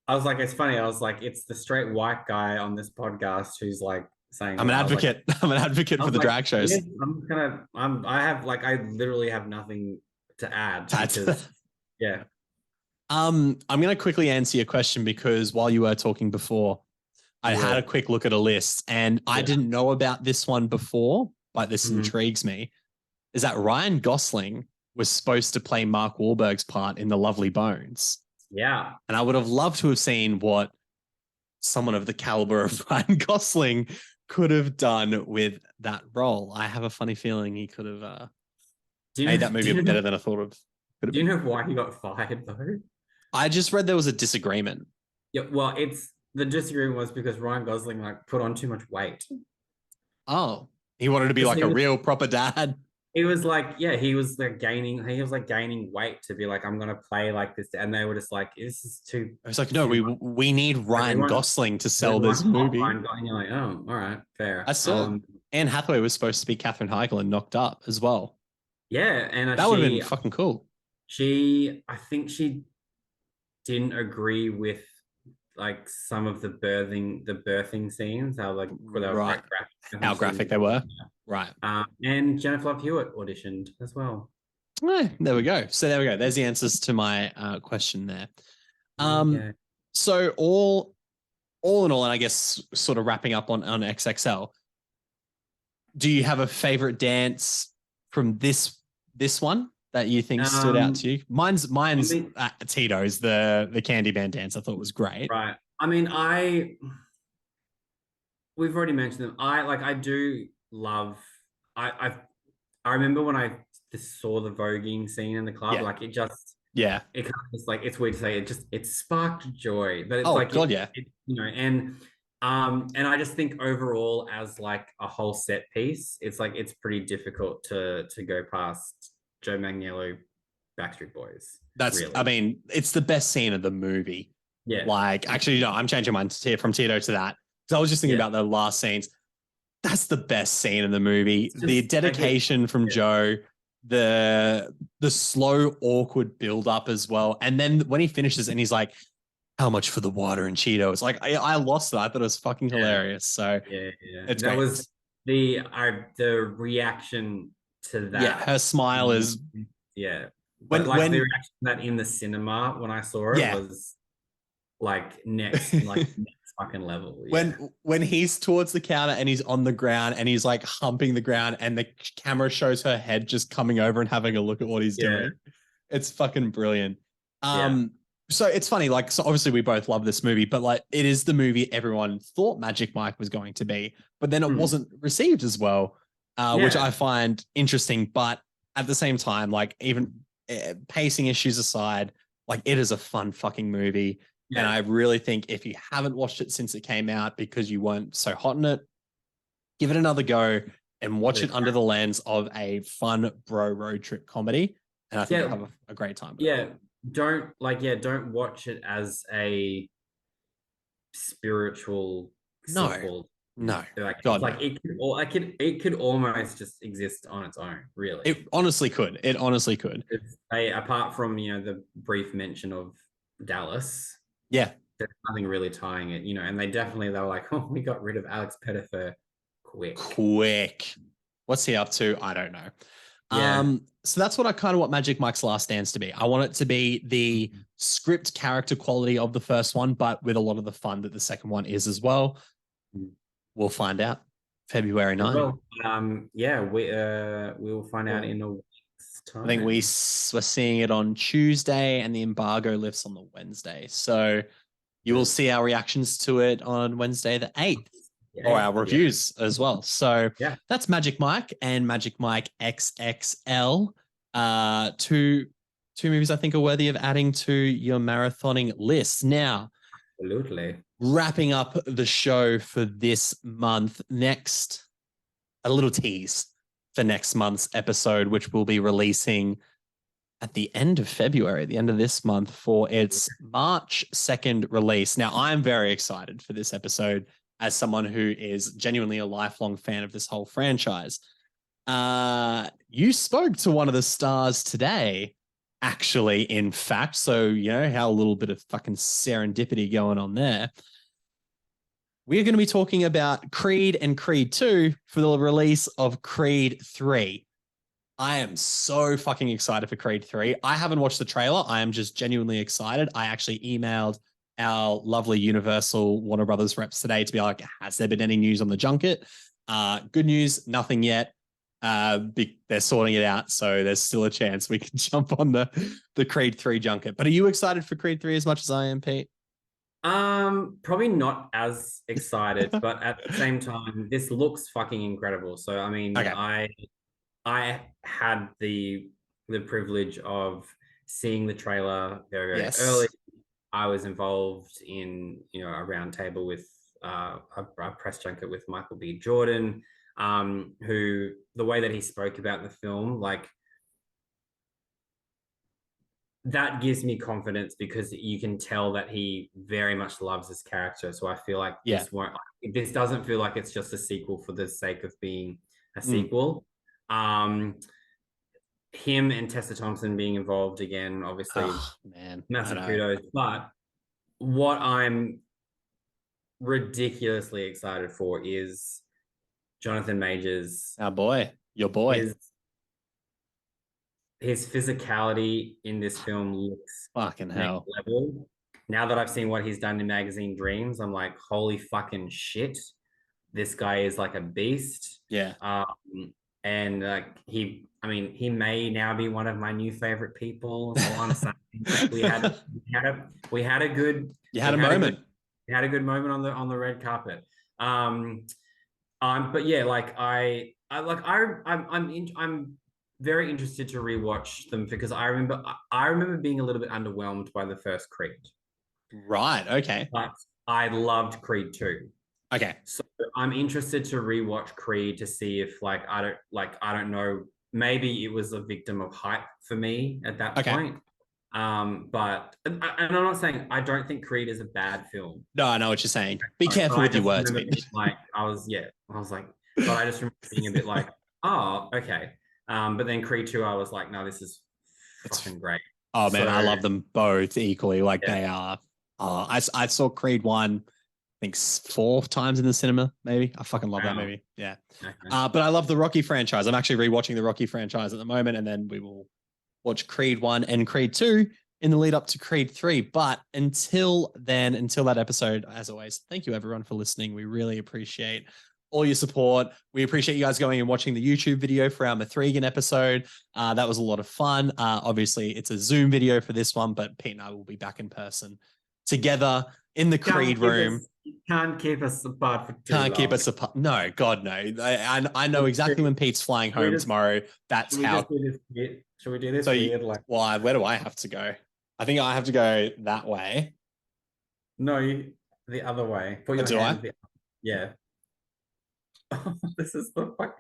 I was like, it's funny. I was like, it's the straight white guy on this podcast who's like saying, I'm an advocate. I'm an advocate for the drag shows. I literally have nothing to add. Because, yeah. I'm going to quickly answer your question, because while you were talking before, I had a quick look at a list, and I didn't know about this one before, but this intrigues me. is that Ryan Gosling was supposed to play Mark Wahlberg's part in The Lovely Bones. Yeah. And I would have loved to have seen what someone of the caliber of Ryan Gosling could have done with that role. I have a funny feeling he could have made that movie better than I thought of. Do you know why he got fired though? I just read there was a disagreement. Yeah, well, the disagreement was because Ryan Gosling like put on too much weight. Oh, he wanted to be like a real proper dad. He was like, yeah, he was like gaining weight to be like, I'm gonna play like this, and they were just like, this is too. I was like, no, we need Ryan Gosling to sell this movie. Ryan Gosling, you're like, oh, all right, fair. I saw Anne Hathaway was supposed to be Katherine Heigl and Knocked Up as well. Yeah, and that would have been fucking cool. I think she didn't agree with like some of the birthing scenes, how like right. How graphic they were. Yeah. Right. And Jennifer Love Hewitt auditioned as well. There we go. So there we go. There's the answers to my question there. So all in all, and I guess sort of wrapping up on XXL, do you have a favorite dance from this one that you think stood out to you? Mine's Tito's, the candy band dance. I thought was great. Right. I mean, we've already mentioned them. I do love. I remember when I saw the voguing scene in the club. Like it just. Yeah. It kind of just like, it's weird to say, it sparked joy, but it's and I just think overall as like a whole set piece, it's like it's pretty difficult to go past Joe Manganiello, Backstreet Boys. That's really. I mean, it's the best scene of the movie. Yeah. Like actually, no, I'm changing mine from Tito to that. Because I was just thinking about the last scenes. That's the best scene in the movie. The dedication from Joe, the slow, awkward build up as well. And then when he finishes and he's like, how much for the water and Cheetos? Like I lost it. I thought it was fucking hilarious. So that great. Was the reaction to that. Yeah, her smile is When the reaction to that in the cinema when I saw it was like next fucking level. When he's towards the counter and he's on the ground and he's like humping the ground and the camera shows her head just coming over and having a look at what he's doing. It's fucking brilliant. So it's funny, like, so obviously we both love this movie, but like it is the movie everyone thought Magic Mike was going to be, but then it wasn't received as well, which I find interesting. But at the same time, like even pacing issues aside, like it is a fun fucking movie. And I really think if you haven't watched it since it came out because you weren't so hot in it, give it another go and watch it under the lens of a fun bro road trip comedy. And I think you'll have a great time. Don't watch it as a spiritual sequel. No. It could almost just exist on its own, really. It honestly could. Apart from, the brief mention of Dallas. Yeah. There's nothing really tying it, and they were like, oh, we got rid of Alex Pettyfer quick. What's he up to? I don't know. So that's what Magic Mike's Last Stands to be. I want it to be the script character quality of the first one, but with a lot of the fun that the second one is as well. We'll find out February 9th. We will find out in a week's time. I think we're seeing it on Tuesday and the embargo lifts on the Wednesday. So you will see our reactions to it on Wednesday the 8th. Or our reviews as well. So that's Magic Mike and Magic Mike XXL. Two movies I think are worthy of adding to your marathoning list. Now, absolutely. Wrapping up the show for this month. Next, a little tease for next month's episode, which we'll be releasing at the end of February, the end of this month, for its March 2nd release. Now, I'm very excited for this episode as someone who is genuinely a lifelong fan of this whole franchise. You spoke to one of the stars today, actually, in fact. So, how a little bit of fucking serendipity going on there. We're going to be talking about Creed and Creed 2 for the release of Creed 3. I am so fucking excited for Creed 3. I haven't watched the trailer. I am just genuinely excited. I actually emailed our lovely Universal Warner Brothers reps today to be like, has there been any news on the junket? Good news, nothing yet. They're sorting it out, so there's still a chance we can jump on the Creed 3 junket. But are you excited for Creed 3 as much as I am, Pete? Probably not as excited, but at the same time, this looks fucking incredible. So I mean, Okay. I had the privilege of seeing the trailer very, very Yes. early. I was involved in, a roundtable with a press junket with Michael B. Jordan, who the way that he spoke about the film, like that gives me confidence because you can tell that he very much loves his character. So I feel like Yeah. this doesn't feel like it's just a sequel for the sake of being a Mm. sequel. Him and Tessa Thompson being involved again, obviously, Oh, man. massive kudos. But what I'm ridiculously excited for is Jonathan Majors. Our boy, your boy. His physicality in this film looks Fucking next hell. level. Now that I've seen what he's done in Magazine Dreams, I'm like, holy fucking shit. This guy is like a beast. Yeah. And he may now be one of my new favorite people. So I'm saying we had a good You had a moment. We had a good moment on the red carpet. But yeah, I'm very interested to rewatch them because I remember being a little bit underwhelmed by the first Creed. Right. Okay. But I loved Creed 2. Okay. So I'm interested to rewatch Creed to see if I don't know, maybe it was a victim of hype for me at that point. But and I'm not saying I don't think Creed is a bad film. No, I know what you're saying. Be careful with your words, mate. I was like, but I just remember being a bit like, oh, okay. But then Creed 2, I was like, no, this is fucking great. Oh man, I love them both equally. Like they are. I saw Creed 1, I think 4 times in the cinema, maybe. I fucking love that movie. Yeah. Okay. But I love the Rocky franchise. I'm actually rewatching the Rocky franchise at the moment, and then we will watch Creed 1 and Creed 2 in the lead up to Creed 3. But until that episode, as always, thank you everyone for listening. We really appreciate all your support. We appreciate you guys going and watching the YouTube video for our Mithrigan episode. That was a lot of fun. Obviously, it's a Zoom video for this one, but Pete and I will be back in person together in the Creed room. Can't keep us apart for too long. Can't keep us apart. No, God, no. I know exactly when Pete's flying home tomorrow. That's how. Should we do this? So why? Where do I have to go? I think I have to go that way. No, the other way. Put your hand. Yeah. This is the fuck.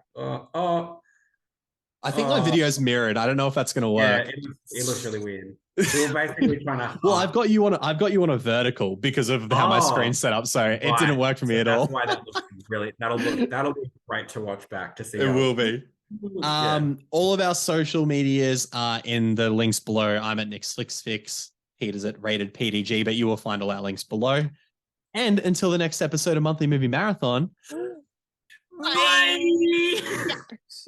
I think my video's mirrored. I don't know if that's going to work. Yeah, it looks really weird. We were basically trying to. Well, I've got you on a vertical because of how my screen's set up, so it didn't work for me at all. That's why that looks really. That'll be great to watch back to see. It will be. All of our social medias are in the links below. I'm at Nick Slicksfix. Pete is at Rated PDG, but you will find all our links below. And until the next episode of Monthly Movie Marathon. Bye.